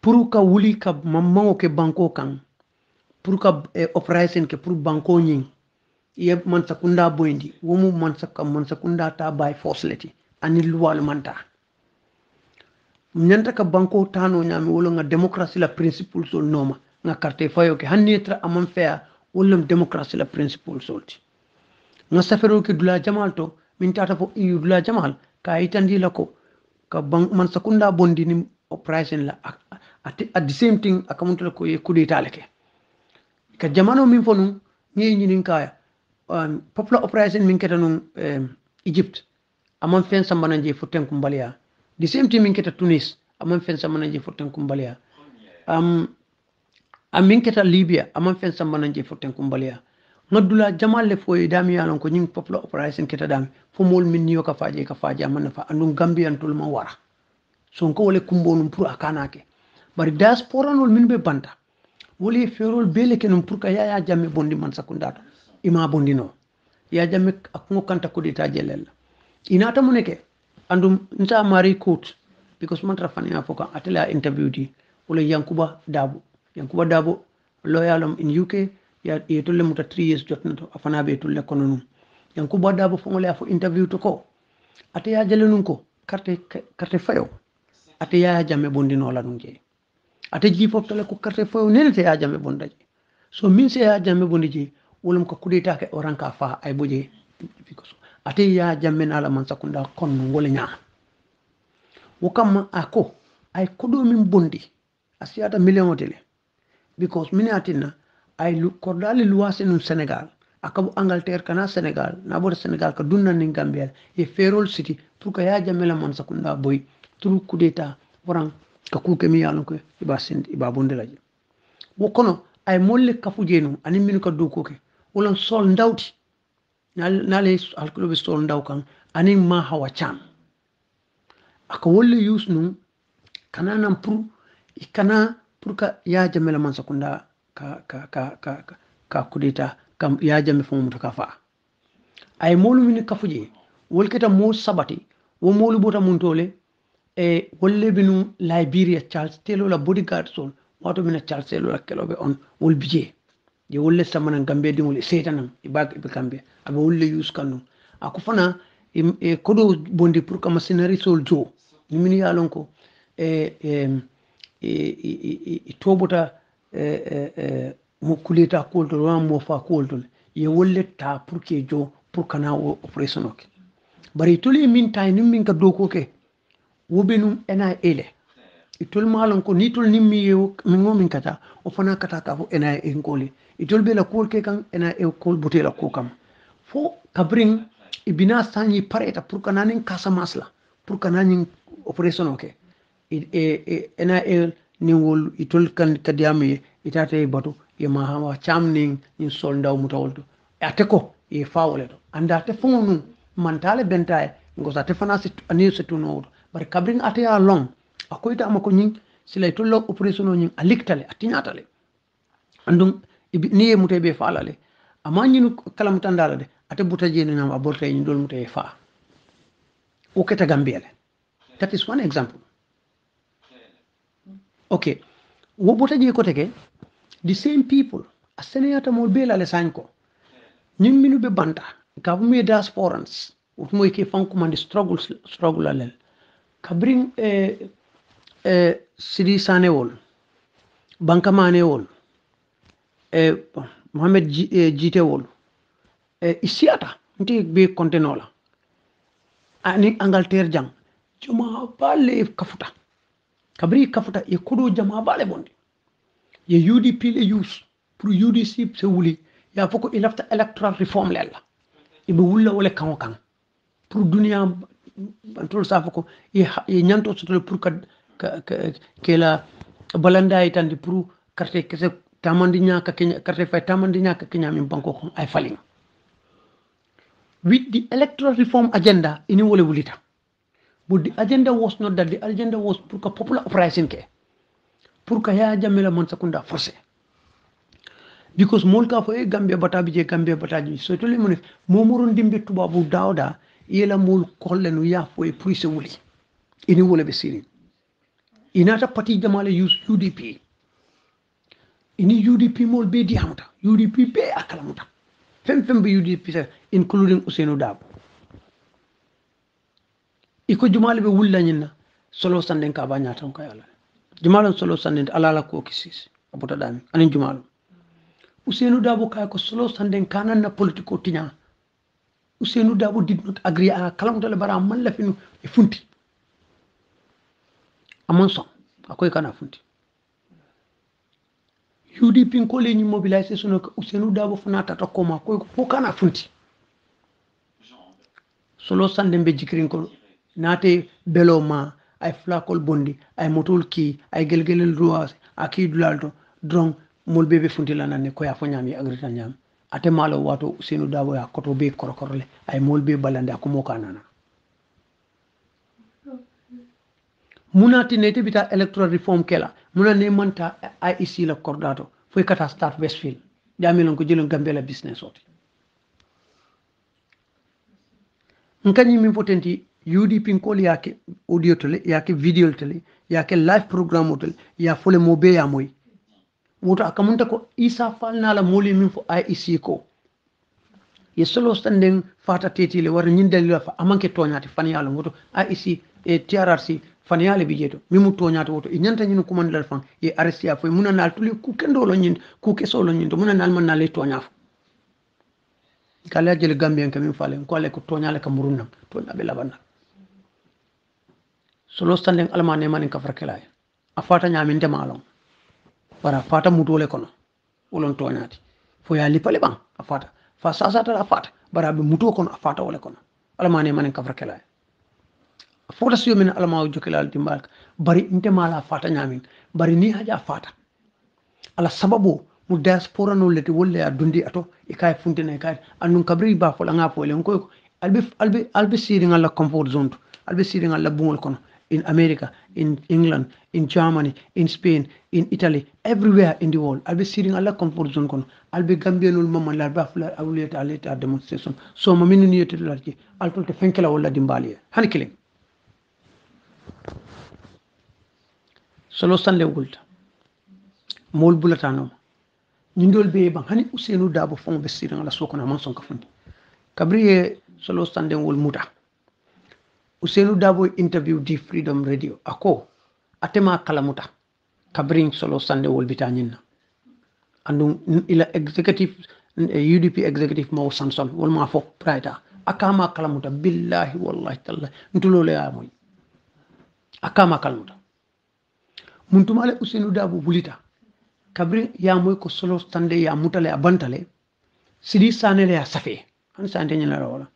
Speaker 2: pour ka wuli ka mammo ke banko kan pour ka operation ke pour banko nyi ye man sakunda boyndi womu man sakunda ta by force leti ani luwal manta nyanta ka banko tano nyami wolo nga democracy la principle sol noma nga carte fayo ke hannetra amam fea wolo democracy la principle solti nga safero ke dula jamal to min tata fo iyu dula jamal ka itandi lako ka man sakunda bondi ni operation la at the same thing akamunto ko ye kudi taleke ka jamano min fonu ngi nyinin kaya popular operation min ketanu Egypt amam fen sambana je foten kumbalia the same thing min keta Tunis amam fen sambana je foten kumbalia min keta Libya amam fen sambana je foten kumbalia ngadula jamal le foy dami yalon ko nying popular operation keta dami fo mol min niyo ka faje amana fa andum Gambian tul ma wara son ko wole kumbonum pour akanake bari diaspora nol min be banta wole ferol bele kenum pour ka yaya jamme bondi man sakundato ima bondino ya jamme akko kanta ko dita jelel inata muneke andum nta mari court because man rafani afoka atela interview di wala Yankuba Dabo loyalum in UK ya yetulle muta 3 years jotnato afana be tulle kono Yankuba Dabo fongole afo interview to ko ate ya jelenun ko carte fayo ate ya jamme bondino la nunje ate ji fop tole ko carte fayo nenete ya jamme bondaje so min se ya jamme bondije wolum ko kudeta ke oranka fa ay boje because ate ya jammen ala man sakunda kon ngole nyama wokam ako ay kodo min bondi asiata million tele because mini atina ay lu kordali luwase no Senegal akabu Angleterre kana Senegal na bor Senegal ka dunna ni Gambia e ferol city pour que ya jamela man sakunda boy turu coup d'état waran ka kuke mi yalon ko iba sindi iba bonde laji wokono ay molle kafujenu ani min ka duko ke wolon sol ndawti nale alkulobe sol ndaw kan ani ma hawa cham aka wolle use nu kana nan pour kana pour ka ya jamela man sakunda ka kudita kam ya jame fo muta ka fa ay molu min kafuje wol keta mo sabati wo molu bota mun tole e wolle binu Liberia Charles Taylor la bodyguard sol wato min Charles Taylor la kelobe on wol bije je wolle samana gambe di wol setanam ibak be gambe abe wolle use kanu ako fana e kodo bondi pour ka machinery sol jo ni min yalon ko tobota mo kuleta kolto wa mo fa kolto ye wolle ta pour que jo pour kana operation ok bari tuli min tay nim min ka doko ke wobenu ena ele itol malon ko nitol nimmi yew min ngomin kata o fana kata ka fo ena e ngoli itol be la kol ke kan ena e kol botela ko kam fo kabring ibina sanyi pareta pour kana nin kasamas la pour kana nin operation ok ena e ni wol itol kan kadiyame itate batu ye ma hawa chamning in sol ndaw mutawolto ate ko e fawole to anda te fonu mantale bentaye ngo sa te fana se ani se tuno bar kabring ate ya long akoyta amako nyin sila to lok operation nyin aliktale atinyatale andum ni e mutebe falale ama nyinu kalam tandala de ate butaje ni ngam aborte nyin dol mutebe fa o keta gambele that is one example okay wo butaje ko teke the same people a seneyata mo bela le sanko nyim minu be banta ka bu me diasporans ut moy ke fanku man struggle alel kabring sidi sanewol banka manewol Mohamed jitewol isiata nti be kontenola ani Angleterre jang juma bale kafuta kabri kafuta e kudo jama bale bondi ye UDP le use pour UDC se wuli ya foko ilafta electoral reform lella ibe wulla wala kan kan pour dunia bantol sa foko ye nyanto so pour que la balanda itandi pour carte kese tamandi nyaka kenya carte fay tamandi nyaka kenya min banko ko ay falling with the electoral reform agenda ini wala wulita but the agenda was not that the agenda was pour que popular uprising ke pour que ya jamela mon sakunda forcé because molka fo e Gambia batabi je Gambia bataji so to le mon momoron dimbe tubabu dawda yela mol kollenu ya fo e pour se wuli ini wala be sini inata parti jamale UDP ini UDP mol be diamata UDP be akalamuta fem be UDP including Ousainou Darboe iko jumale be wulla nyina solo sanden ka banya tan ko yalla jumalon solo sanden alala ko kisis abota dami anin jumalon Ousainou Darboe kay ko solo sanden kanan na politiko tinya Ousainou Darboe did not agree a kalamuta le bara man la finu e funti amon son akoy kana funti UDP ko le ni mobilisation ko Ousainou Darboe fana tata ko ma koy ko kana funti solo sanden be jikrin ko nate beloma ay flakol bondi ay motol ki ay gelgelel ruwas aki dulalto drong mol bebe funti la nanne ko ya fo nyami agrita nyam ate malo wato Ousainou Darboe ya koto be korokorle ay mol be balande ko mo kanana munati nete bita electoral reform kela muna ne manta IEC la kordato foi kata start Westfield jamilon ko jilon Gambia business oti nkani min potenti UDP ko yake audio tele yake video tele yake live program tele ya fole mo be ya moy woto akamunta ko Isa Fall na la moli min fo IEC ko ye solo standing fata teti le war nyindal la fa amanke toñati fan yalla woto IEC e TRRC fan yalla bi jeto mimu toñati woto e nyanta nyinu commande la fan e arrestia fo muna nal tuli ku kendo lo nyind ku keso lo nyind muna nal man nal toñaf kala jele gambien kamin falen ko ale ko toñale ka murunna toña be labanna solo standen almane manin kafrakelaye a fata ñamin demalon bara fata mutole kono wolon toñati fo ya lipale ban a fata fa sasata a fata bara be muto kono a fata wole kono almane manin kafrakelaye fota siyo min alama jokilal dimbal bari ndemala fata ñamin bari ni haja fata ala sababu mu diaspora no leti wolle a dundi ato e kay funtina e kay annun kabri ba fo la nga fo len ko albe siri ngala comfort zone albe siri ngala bungol kono in America, in England, in Germany, in Spain, in Italy, everywhere in the world. Albe siri ngala comfort zone kono albe gambianul mama la ba fo la awleta aleta demonstration so ma min ni yetel larki alto te fenkela wala dimbali hani kiling solo sanle wulta mol bulatano ñindol be ban hani Ousseynou Dabo fon be sirin ala sokona man son ka fundi kabriye solo stande wol muta Ousseynou Dabo interview di Freedom Radio ako atema kala muta kabring solo stande wol bitanyina andu ila executive UDP executive mo Samson wol ma fo praita akama kala muta billahi wallahi taala ntulole ya moy akama kala muta muntumale Ousseynou Dabo bulita kabri ya moy ko solo stande ya mutale a bantale sidi sanele ya safe han sante nyala wala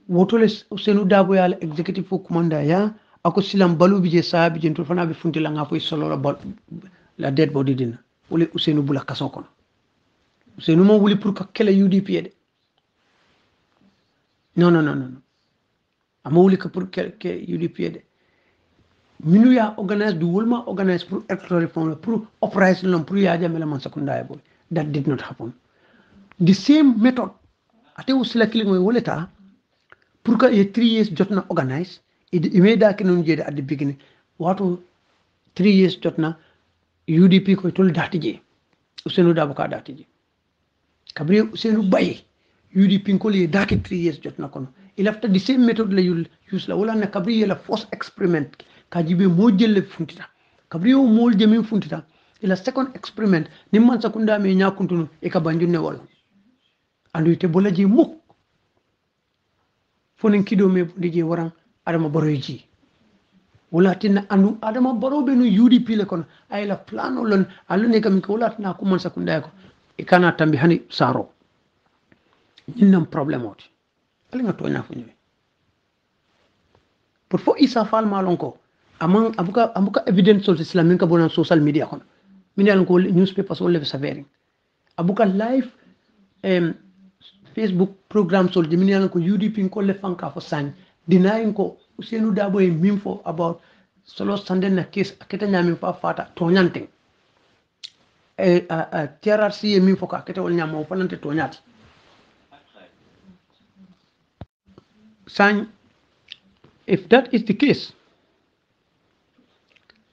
Speaker 2: wotole Ousseynou Dabo ya executive commanda ya ako silam balu bije sahabi jentul fana be funti la nga foy solo la dead body dina wala Ousseynou bula kaso kono Ousseynou mo wuli pour ka kele UDP de non ama wuli ka pour ke UDP de minu ya organize du wolma organize pour electoral reform pour operation pour ya jamela man sakunda boy that did not happen the same method ate usila killing way woleta pour que ye 3 years jotna organize imeda kinon jede at the beginning wato 3 years jotna UDP ko tol datije Ousseynou Dabo ka datije kabri Ousseynou baye UDP ko le dati 3 years jotna kono il after the same method la use la wala na kabri la force experiment kajibe mo jelle funtita kabri o mol jemi funtita ila second experiment nimman sakunda me nyakuntunu e ka banjunne wala andu te bolaji muk fonen kido me dije waran adama baroji wala tinna andu adama barobe no UDP le kon ay la plano lon alune kam ko wala na ko man sakunda ko e kana tambi hani saro ñinnam problème oti ali nga toña fu ñewe pour fo isa fal malon ko amang abuka evidence sur islamique ka bonan social media kono min yalon ko newspapers wala savering abuka live Facebook programme sol de min yalon ko UDP ko le fanka fo san denying ko Ousseynou Dabo e minfo about solo sande na case aketa nyami fa fata toñante TRRC e minfo ka aketa wol nyama fa nante toñati san if that is the case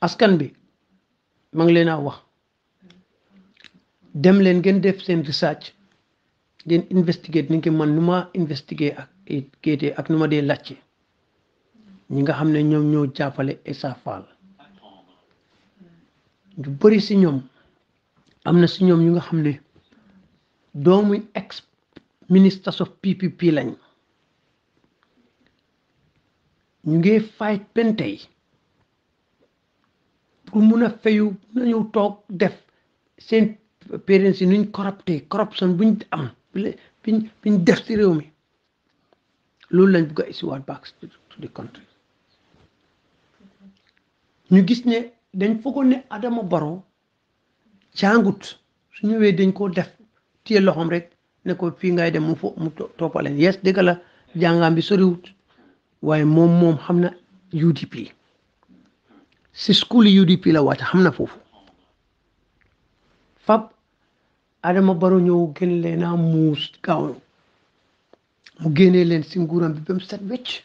Speaker 2: askan bi ma ngi leen a wax dem leen ngeen def seen research ngeen investigate ni ngi man nu ma investigate ak kéete ak nu ma dee lacce ñi nga xam ne ñoom ñoo jàppale Essa Faal ñu bëri si ñoom am na si ñoom ñu nga xam ne doomu ex ministers of PPP lañ ñu ngi fight pentey pour mun a fayu nañu toog def seen parents yi nuñ corruption buñ am biñ def ci réew mi loolu lañ bëgg a isiwaat back to the country ñu gis ne dañ foogoon ne Adama Barrow jàngut su ñëwee dañ ko def téye loxoom rek ne ko fii ngay dem mu toppaleen yes dëgg la jàngaam bi soriwut waaye moom xam na UDP si school UDP la wàcc xam na foofu fab Adama Barrow ñëw gën leen a muus gaaw mu génnee leen si nguuram bi ba mu set wecc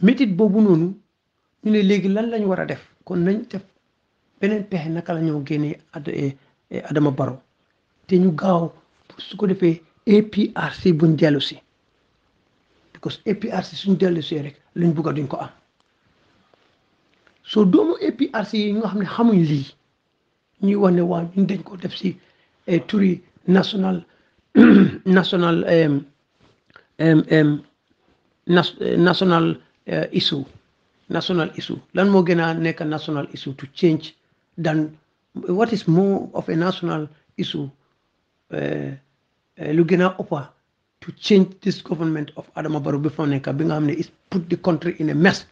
Speaker 2: métit boobu noonu ñu ne léegi lan lañ war a def kon nañ def beneen pexe naka la ñoo génnee Adama Barrow te ñu gaaw su ko defee APRC buñ dellu si because APRC suñ dellu si rek luñ bugga duñ ko am soo doomu APRC yi nga xam ne xamuñ lii ñuy wax ne waa ñun dañ ko def si turi national national national issue lan moo gën a nekk national issue to change than what is more of a national issue lu gën a ëppa to change this government of Adama Barrow bi fa nekk bi nga xam ne is put the country in a mess.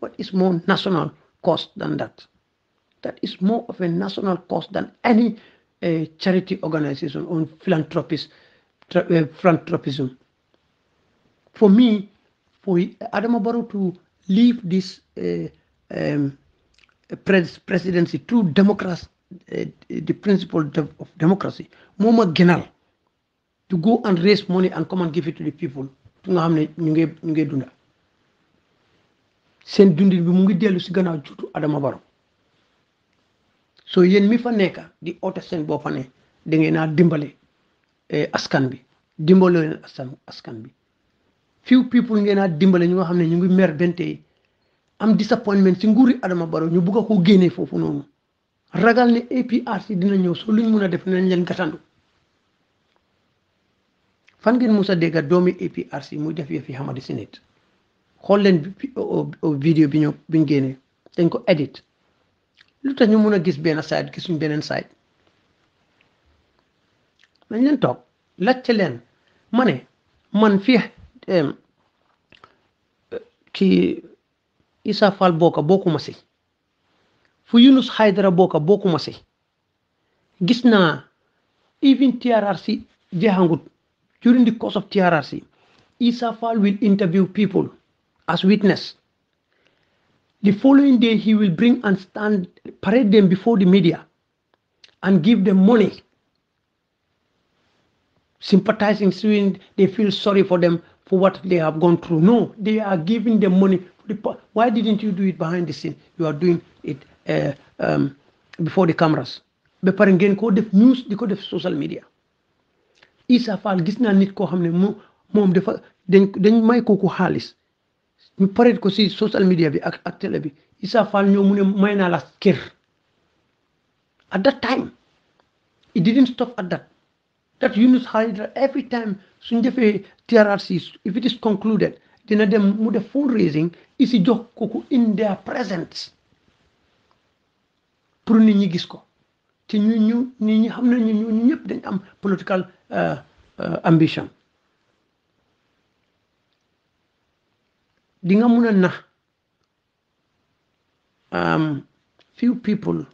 Speaker 2: What is more national cause than that? That is more of a national cause than any charity organization or philanthropism. For me, for Adama Barrow to leave this presidency through democracy, the principle of democracy, Moma Genal, to go and raise money and come and give it to the people. Dunda. Sen dundi bi mu ngi dellu si gannaaw juutu Adama Barrow. So yéen mi fa nekka di oote seen boppa ne da ngeen a dimbale askan bi dimbale leen askan bi few people ngeen a dimbale ñu nga xam ne ñu ngi mer bente am disappointment si nguuri Adama Barrow ñu bugg a ko génnee foofu noonu ragal ne APRC dina ñëw so luñ mun a def nañ leen gatandu fan ngeen musa dégga doomi APRC muy def yëfi Hamadi Senate xool leen vidéo bi biñ génnee dañ ko edit lu tax ñu mun a gis benn side gisuñ beneen side nañ leen toog laajte leen ma ne man fii ki Issa Faal bokkuma si fu Yunus Haidara bokkuma si gis naa even TRRC jeexangut during the course of TRRC Issa Faal will interview people as witness. The following day, he will bring and parade them before the media and give them money, sympathizing, saying they feel sorry for them for what they have gone through. No, they are giving them money. Why didn't you do it behind the scene? You are doing it before the cameras. Ba pare ngeen ko def news di ko def social media. Issa Faal gis naa nit koo xam ne moom dafa dañ may kooku xaalis. ñu paree ko si social media bi ak télé bi Issa Faal ñoo mu ne may naa la kër at that time it didn't stop at that Yunus Haidara every time suñ defee TRRC if it is concluded dina dem mu def fundraising isi jox kooku in their presence pour nit ñi gis ko te nit ñi xam ne ñu ñëpp dañ am political ambition di nga mun a nax few people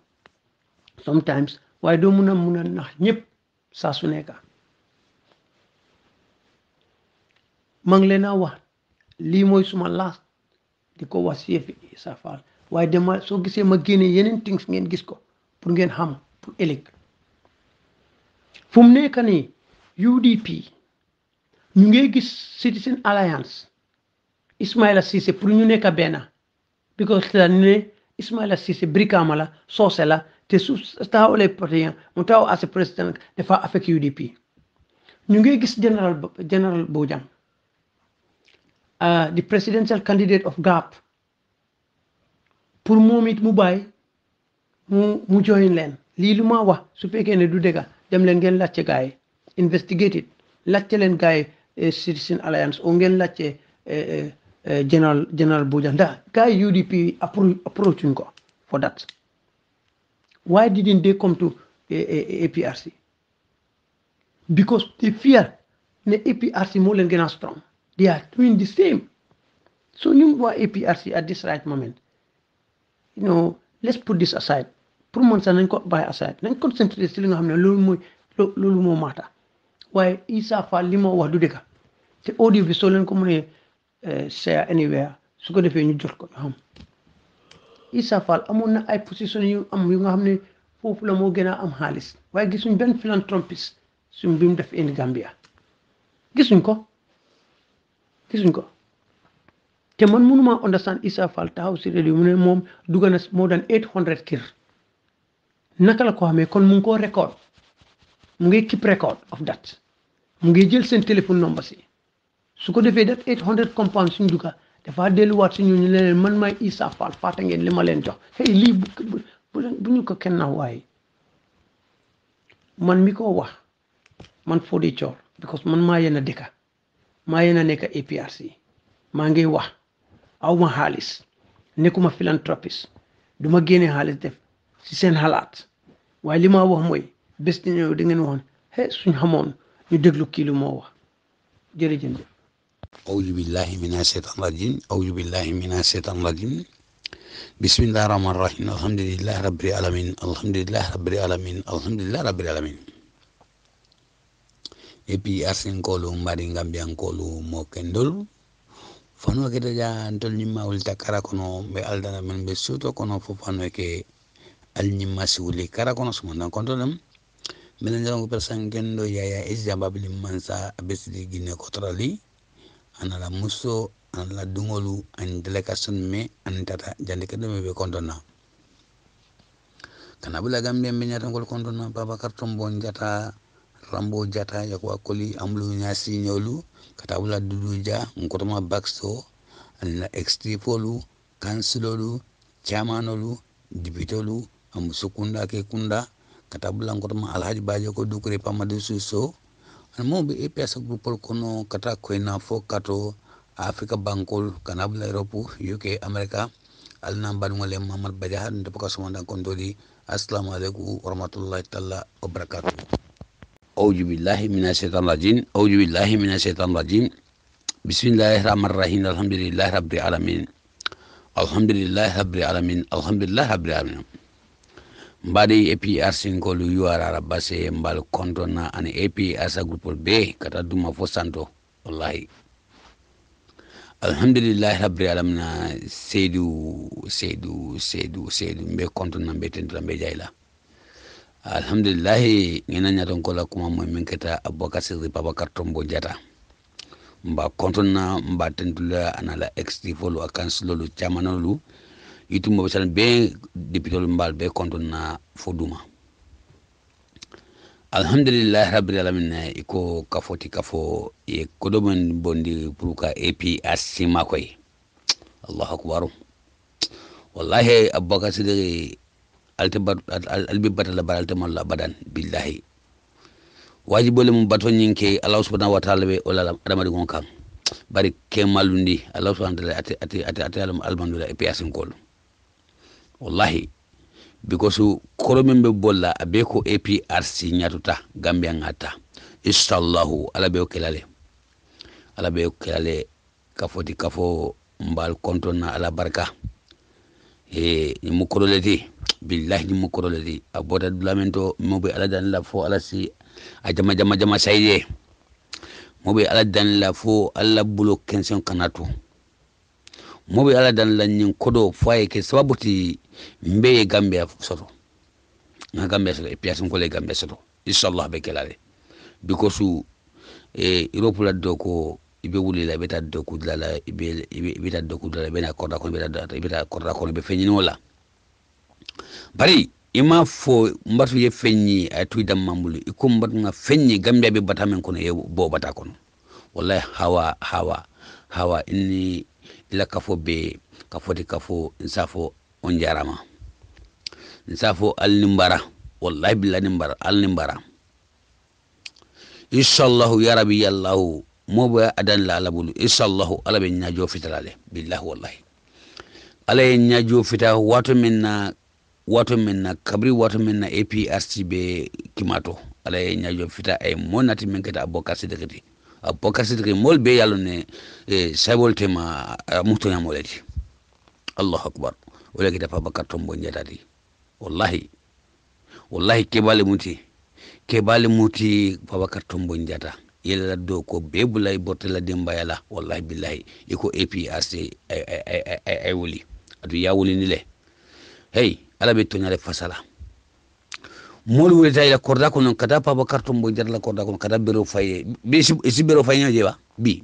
Speaker 2: sometimes waaye doo mun a nax ñëpp saa su nekka maa ngi leen a wax lii mooy suma last di ko wax si yëfi Issa Faal waaye dama soo gisee ma génne yeneen things ngeen gis ko pour ngeen xam pour ëllëg fu mu nekk nii UDP ñu ngi gis Citizen Alliance Ismaila Ceesay pour ñu nekk benn because la ne Ismaila Ceesay Brikama la soose la te su taxawalee parti mu taxaw as a président dafa affect UDP ñu ngi gis General Bojang the presidential candidate of GAP pour moom it mu bàyyi mu join leen lii lu ma wax su fekkee ne du dëgg dem leen ngeen laajte gars yi investigate it laajte leen gars yi Citizen Alliance o ngeen laajte General Bojang ndax gars yi UDP approaching ko for that why didn't they come to APRC because they fear ne APRC moo leen gën a strong they are doing the same so ñu waa APRC at this right moment let's put this aside pour man sax nañ ko bàyyi aside nañ concentré si li nga xam ne loolu moo maata waaye Issa Faal li moo wax du dëgg te audio bi soo leen ko mënee share anywhere su ko defee ñu jot ko xam Issa Faal amoon na ay position yu nga xam ne foofu la moo gën a am xaalis waaye gisuñ benn philanthropiste suñ bi mu def indi Gambia gisuñ ko te man mënuma understand Issa Faal taxaw si radio mu ne moom dugg na more than 800 kër naka la ko xamee kon mu ngi ko record mu ngi keep record of that mu ngi jël seen téléphone number si su ko defee that 800 compound suñ dugga dafa delluwaat si ñu leen man may Issa Faal fàtte ngeen li ma leen jox hey lii bu ñu ko kenn na waaye man mi ko wax man Fodé Thior because man maa yéen a dëkka maa yéen a nekk APRC maa ngi wax aw ma xaalis nekkuma philanthropiste du ma génne xaalis def si seen xalaat waaye li ma wax mooy bés di ñëw da ngeen waxoon suñ xamoon ñu déglu kii lu moo wax jërëjëf.
Speaker 3: أعوذ بالله من الشيطان الرجيم أعوذ بالله من الشيطان الرجيم بسم الله الرحمن الرحيم الحمد لله رب العالمين الحمد لله رب العالمين الحمد لله رب العالمين epi arsin kolu mbari ngambian kolu mo kendol fano ke daja antol nyima ulta kara kono be aldana men be suto kono fo fano ke al nyima suli kara kono sumonda kontolam melen jango persan gendo yaya izamba bil mansa besdi gine kotrali anala muso anala dungolu an delegation me antata jande ke dum be kontona kana bula gambia be nyata ngol kontona Babakar Tombo njata Rambo jata yakwa koli amlu nyasi nyolu kata bula duduja ngotoma bakso anala extripolu kansilolu chairmanolu dibitolu amusukunda ke kunda kata bula ngotoma alhaji bajo ko dukure pamadu suso mo be EPS grupol kono kata koina fo kato Africa bankol kana bula Europe UK America alna badngole Mamad Badiah nde paka somanda kondoli assalamu alaikum warahmatullahi taala wabarakatuh. أعوذ بالله من الشيطان الرجيم أعوذ بالله من الشيطان الرجيم بسم الله الرحمن الرحيم الحمد لله رب العالمين الحمد لله رب العالمين الحمد لله رب العالمين mbadi APRC ngolu yuara rabase mbal kontona ani APRC grupol B kata duma fo santo wallahi alhamdulillah rabbil alamin Seydou mbe kontona mbe tentula mbe jayla alhamdulillah ngena nyaton ko la kuma mo min keta Abubakar Siddiq Babakar Tombo jata mba kontona mba tentula anala extifolu akansulu chamanolu itu mo bisal be dipitol mbal be kontona foduma alhamdulillah rabbil alamin iko kafoti kafo e kodomen bondi puruka APRC makoy Allahu akbar wallahi Abubakar Siddiq albibatala baralte malla badan billahi wajibole mum baton nyinke Allah subhanahu wa ta'ala be wala adamadi gon kan bari kemalundi Allah subhanahu wa ta'ala ati almanula APRC ngol wallahi because koromen be bolla abe ko APRC nyatuta Gambia ngata inshallah ala be kelale kafoti kafo mbal kontona ala barka ni mukoroleti billahi ni mukoroleti aboda lamento mobe ala dan la fo ala si a jama sayde mobe ala dan la fo ala bulo kension kanato mobe ala dan la nyin kodo foye ke sababuti mbe Gambia soto na Gambia soto APRC ko le Gambia soto inshallah be kelale because Europe la doko ibe wuli la beta doku dala ibe beta doku dala bena korda ko beta korda ko be fenyi wala bari ima fo mbatu ye fenyi ay tuidam mamulu iko mbatu nga fenyi Gambia be batamen kono ye bo bata kono wallahi hawa inni ila kafo be kafoti kafo nsafo on jarama nsafo al nimbara wallahi billahi nimbara al nimbara inshallah ya rabbi yallahu moba adan la alabulu inshallah ala be nyaajo fitalale billahi wallahi ala nyaajo fita wato minna kabri wato minna APRC be kimato ala nyaajo fita ay monati min kata Abubakar Siddiq mol be yalone sabol tema muto nyamoleti Allahu akbar wala kita Babakar Tombo njatati wallahi kebale muti Babakar Tombo njata yela do ko bebulay bortela demba yala wallahi billahi iko APRC ay wuli adu ya wuli nile hey ala be tonyale fasala molu weta ila korda ko non kada Babakar Tombo njata la korda ko kada bero faye be si bero faye nyaje ba bi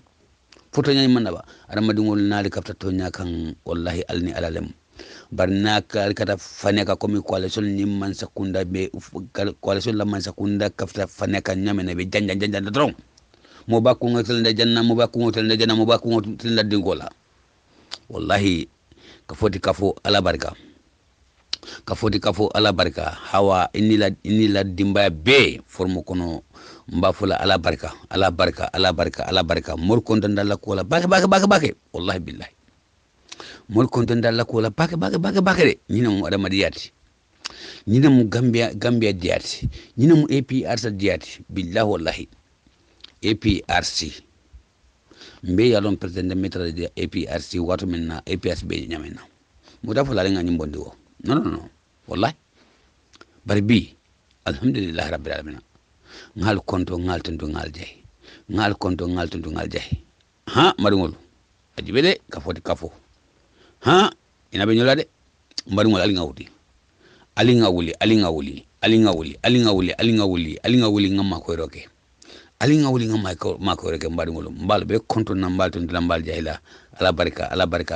Speaker 3: foto nyani manaba ada madingol naali kapta to nyakan wallahi alni alalem barna kata faneka komi coalition ni man sakunda be coalition la man sakunda kafta faneka nyamene be janja dron mo bakku ngotel nde janna mo bakku ngotel nde janna mo bakku ngotel la dingola wallahi kafoti kafo ala barka hawa inni la dimba be formo kono mbafula ala barka ala barka ala barka ala barka mol konton dalla ko la bake wallahi billahi mol konton dalla ko la bake de ñina mu adama diyati ñina mu gambia diyati ñina mu APRC diyati billahi wallahi APRC mbe yalon president metra de APRC wato minna APRC be nyamena mu dafa la nga nyimbondi wo non wallahi bari bi alhamdulillah rabbil alamin ngal konto ngal tentu ngal jey ngal konto ngal tentu ngal jey ha marungol ajibe de kafo ha ina be nyola de marungol ali ngawuli ngamma ko roke ali ngawuli ngamma ko mako roke marungol mbal be konto na mbal tentu na mbal jeyla ala barka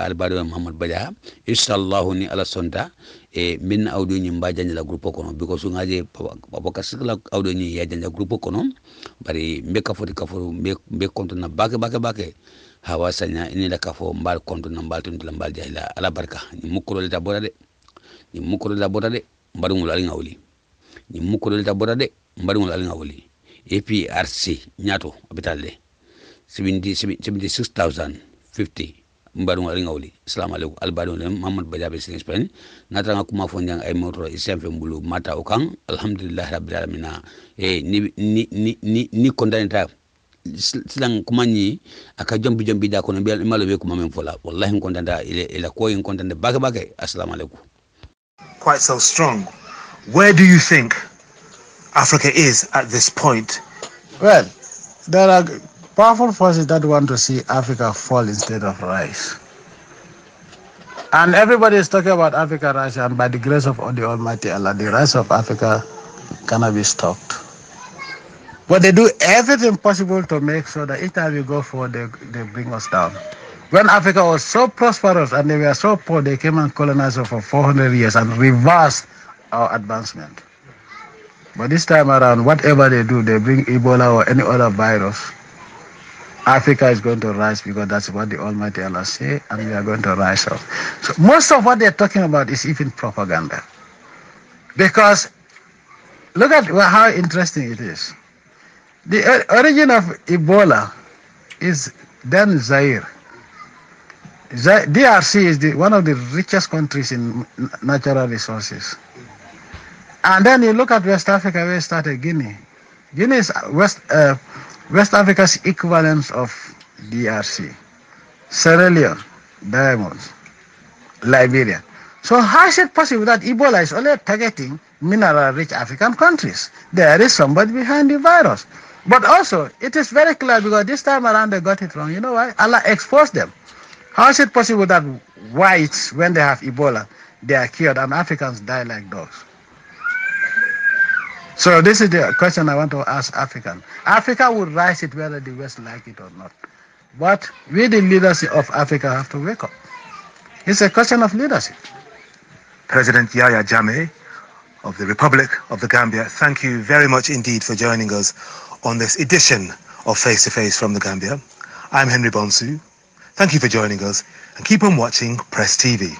Speaker 3: al bado Muhammad Badia inshallah ni ala sonta e min audio ni mba janja groupe kono because ngaje babaka sikla audio ni ya janja groupe kono bari mbe kafoti mbe konto na bake hawa sanya ini la kafo mbal konto na mbal tuntu la mbal jahila ala barka ni mukoro lita boda de mbarungul ali ngawli ni mukoro lita boda de mbarungul ali ngawli APRC nyato hospital de 76,050 mbarungol ali ngawli assalamu alaikum albado Muhammad Badia be sing Spain nata nga kuma fo njang ay moto isemfe mbulu mata o kan alhamdulillah rabbil alamin ni kondanita silang kuma ni aka jombi da ko no be malo be kuma men fola wallahi kondanda ila ko en kondande bake assalamu alaikum.
Speaker 4: Quite so strong. Where do you think Africa is at this point?
Speaker 5: Well, there are powerful forces that want to see Africa fall instead of rise. And everybody is talking about Africa rise, and by the grace of the Almighty Allah, the rise of Africa cannot be stopped. But they do everything possible to make sure that each time we go forward, they bring us down. When Africa was so prosperous and they were so poor, they came and colonized us for 400 years and reversed our advancement. But this time around, whatever they do, they bring Ebola or any other virus, Africa is going to rise because that's what the Almighty Allah say, and we are going to rise up. So most of what they're talking about is even propaganda. Because look at how interesting it is. The origin of Ebola is then Zaire. DRC is one of the richest countries in natural resources. And then you look at West Africa, where it started Guinea. Guinea is West Africa's equivalent of DRC. Sierra Leone, diamonds, Liberia. So how is it possible that Ebola is only targeting mineral-rich African countries? There is somebody behind the virus. But also, it is very clear because this time around they got it wrong. You know why? Allah exposed them. How is it possible that whites, when they have Ebola, they are cured and Africans die like dogs? So this is the question I want to ask African. Africa will rise it whether the West like it or not. But we, the leaders of Africa, have to wake up. It's a question of leadership.
Speaker 4: President Yahya Jammeh of the Republic of the Gambia, thank you very much indeed for joining us on this edition of Face to Face from the Gambia. I'm Henry Bonsu. Thank you for joining us and keep on watching Press TV.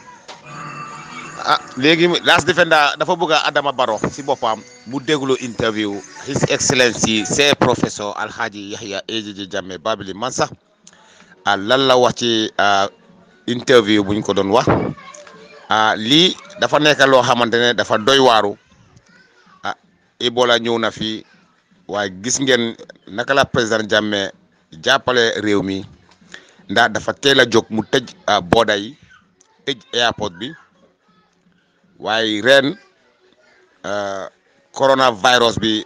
Speaker 6: Léegi last defender dafa bëgg Adama Barrow si boppam mu déglu interview His Excellency c'est professeur Alhaji Yahya AJJ Jammeh Babili Mansa lan la wax ci interview buñ ko doon wax lii dafa nekk loo xamante ne dafa doy waaru Ebola ñëw na fi waaye gis ngeen naka la président Jammeh jàppale réew mi ndax dafa teel a jóg mu tëj booda yi tëj airport bi waaye ren coronavirus bi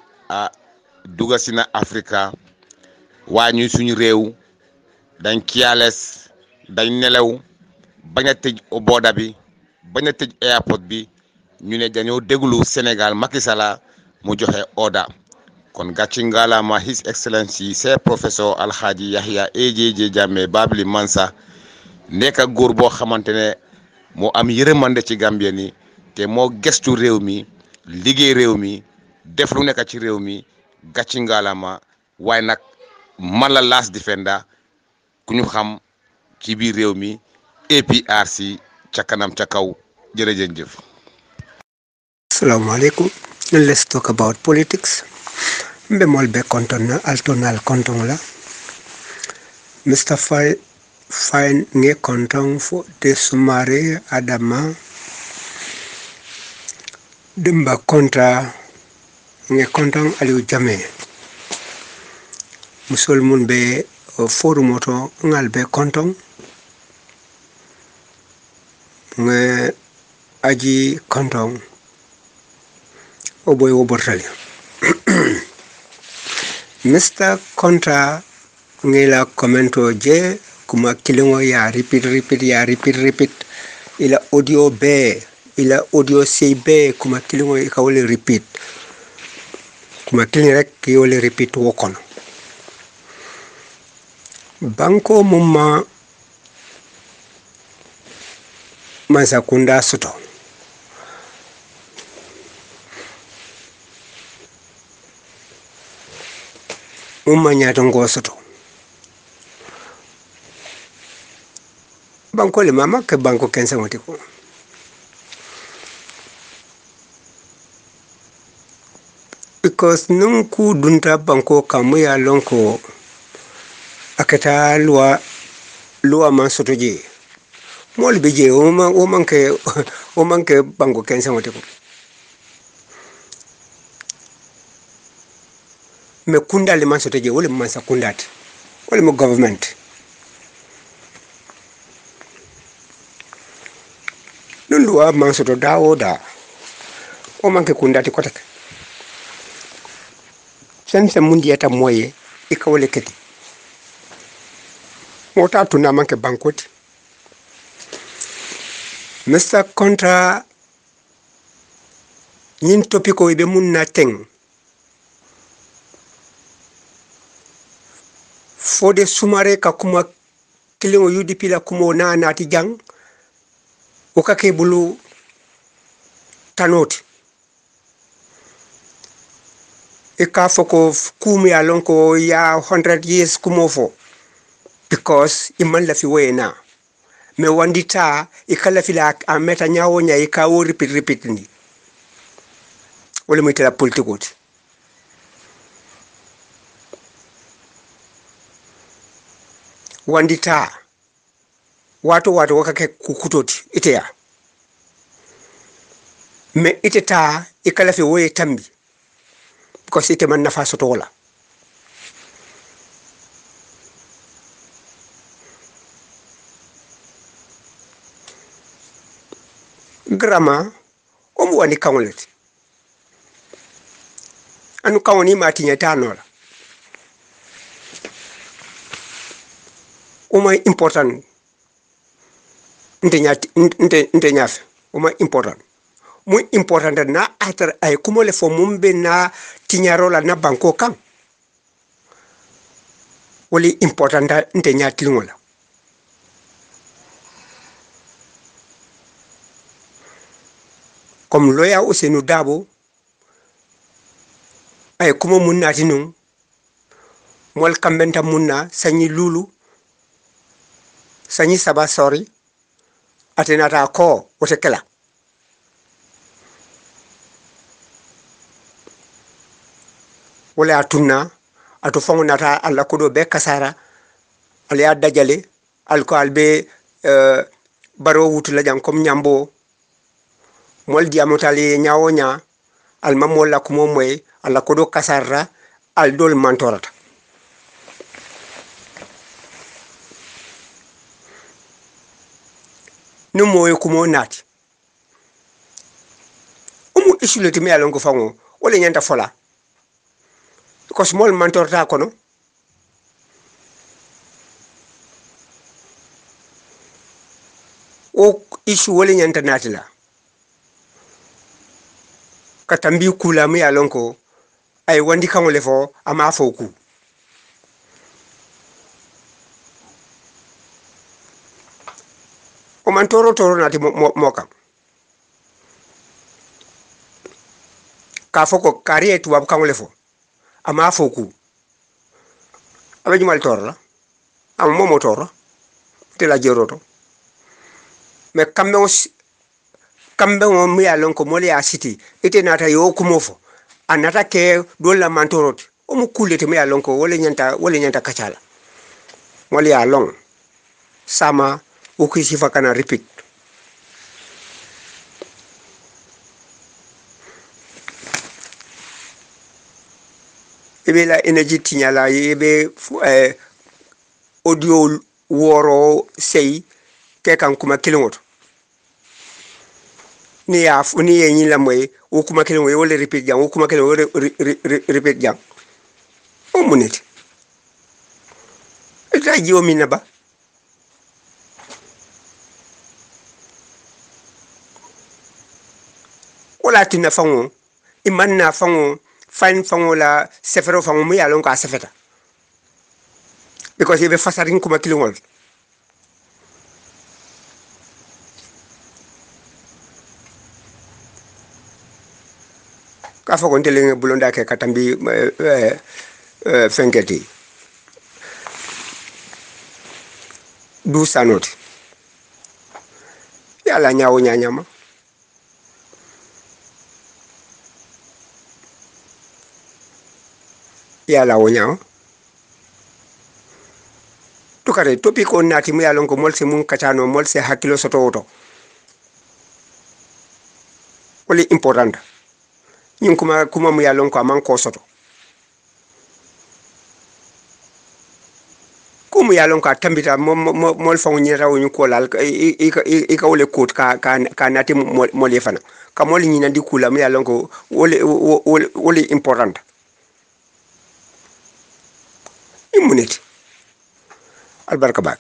Speaker 6: dugga si na Africa waa ñu suñu réew dañ careless dañ nelew bañ a tëj booda bi bañ a tëj airport bi ñu ne dañoo déglu Sénégal Macky Sall mu joxe order kon gàcci ngalaama His Excellency c'est professeur Alhaji Yahya AJJ Jammeh Babili Mansa nekk góor boo xamante ne moo am yërmande ci Gambie ni te moo gestu réew mi liggéey réew mi def lu nekk ci réew mi gàcci ngalaama waaye nag man la last defender ku ñu xam ci biir réew mi APRC ca kanam ca kaw jërëjëf.
Speaker 7: Assalamu alaikum. Let's talk about politics. mbe molbe kontona altonal kontong la Mr. Fine nge kontong fo de sumare adama dimba kontra nge kontong Aliou Jammeh musol mun be forum moto ngal be kontong nge aji kontong o boy wo bortali Mr. Kontra ngela commento je kuma kilingo ya repeat ila audio be ila audio CB kuma kilingo ikawole repeat kuma kilin rek kiwole repeat wokono banko mumma Mansakunda soto mumma nyatongo soto banko le mama ke banko kensa motiko because nunku dunta banko kamu ya lonko akata lua man soto je mol beje o manke banko kensa motiko me kunda le man soto je wala man sa kundat wala mo government lua man soto da oda o manke kundati kotak sense mundi eta moye ikawole keti mota tuna manke bankoti Mr. Kontra nin topiko ibe munna teng fode sumare ka kuma kilingo UDP la kumo na nati jang ukake bulu tanoti ika foko kumi alonko ya 100 years kumofo because iman la fi wena me wandita ikala fila ameta nyawo nya ikawo repeat ni wala mitela politikoti wandita watu wakake kukutoti itea me iteta ikala fi we tambi because ite man nafa soto wala grama omu wani kawlet anu kawni matinya tanola uma important nte nyaf uma important muy important na atar ay kumole fo mumbe na tinyarola na banko kan wali important nte nyatlingula comme loya Ousainou Dabo ay kuma munna tinun mol kambenta munna sanyi lulu sanyi saba sorry atenata ko otekela wala atunna atu fongo nata alla kodo be kasara ala dajale alko albe baro wutula jang comme nyambo mol diamotali nyawonya alma molla kumo moy alla kodo kasara al dol mantorata no moy kumo nati umu isuleti mi alongo fango wala nyanta fola ko small mantorta kono o isu wala nyanta natila katambi kula mi alonko ay wandi kan wala fo ama foku o man toro nati moka ka foko kariye tuwab kan wala fo ama foku abeju mal torla am momo toro te la jeroto me kambe on mi alon ko mole a city ite nata yo kumofo anata ke do la mantorot o mu kulete me ya lon ko wala nyanta kachala wala ya long sama o ki sifa kana repeat ebe la energy tinyala ebe audio woro sei ke kan kuma kilongoto ni ya ni yin la moy o kuma kilongo wala repeat jang o kuma kilongo repeat jang o muneti ita jiwo minaba wala tina fango imanna fango fan fango la sefero fango mi alon ka sefeta because ibe fasarin kuma kilingol ka fa gontelenge bulonda ke katambi fenketi du sanoti yala nyaawo nyanyama yala wonya tukare topic on nati mu yalon ko molse mun kacano molse hakilo soto woto wali important ñing kuma mu yalon ko man ko soto kumu yalon ka tambita mol fa ñu raw ñu ko lal i ka wole ko ka nati mol yefana ka mol ñi nandi kula mu yalon ko wole important immunity albarka ba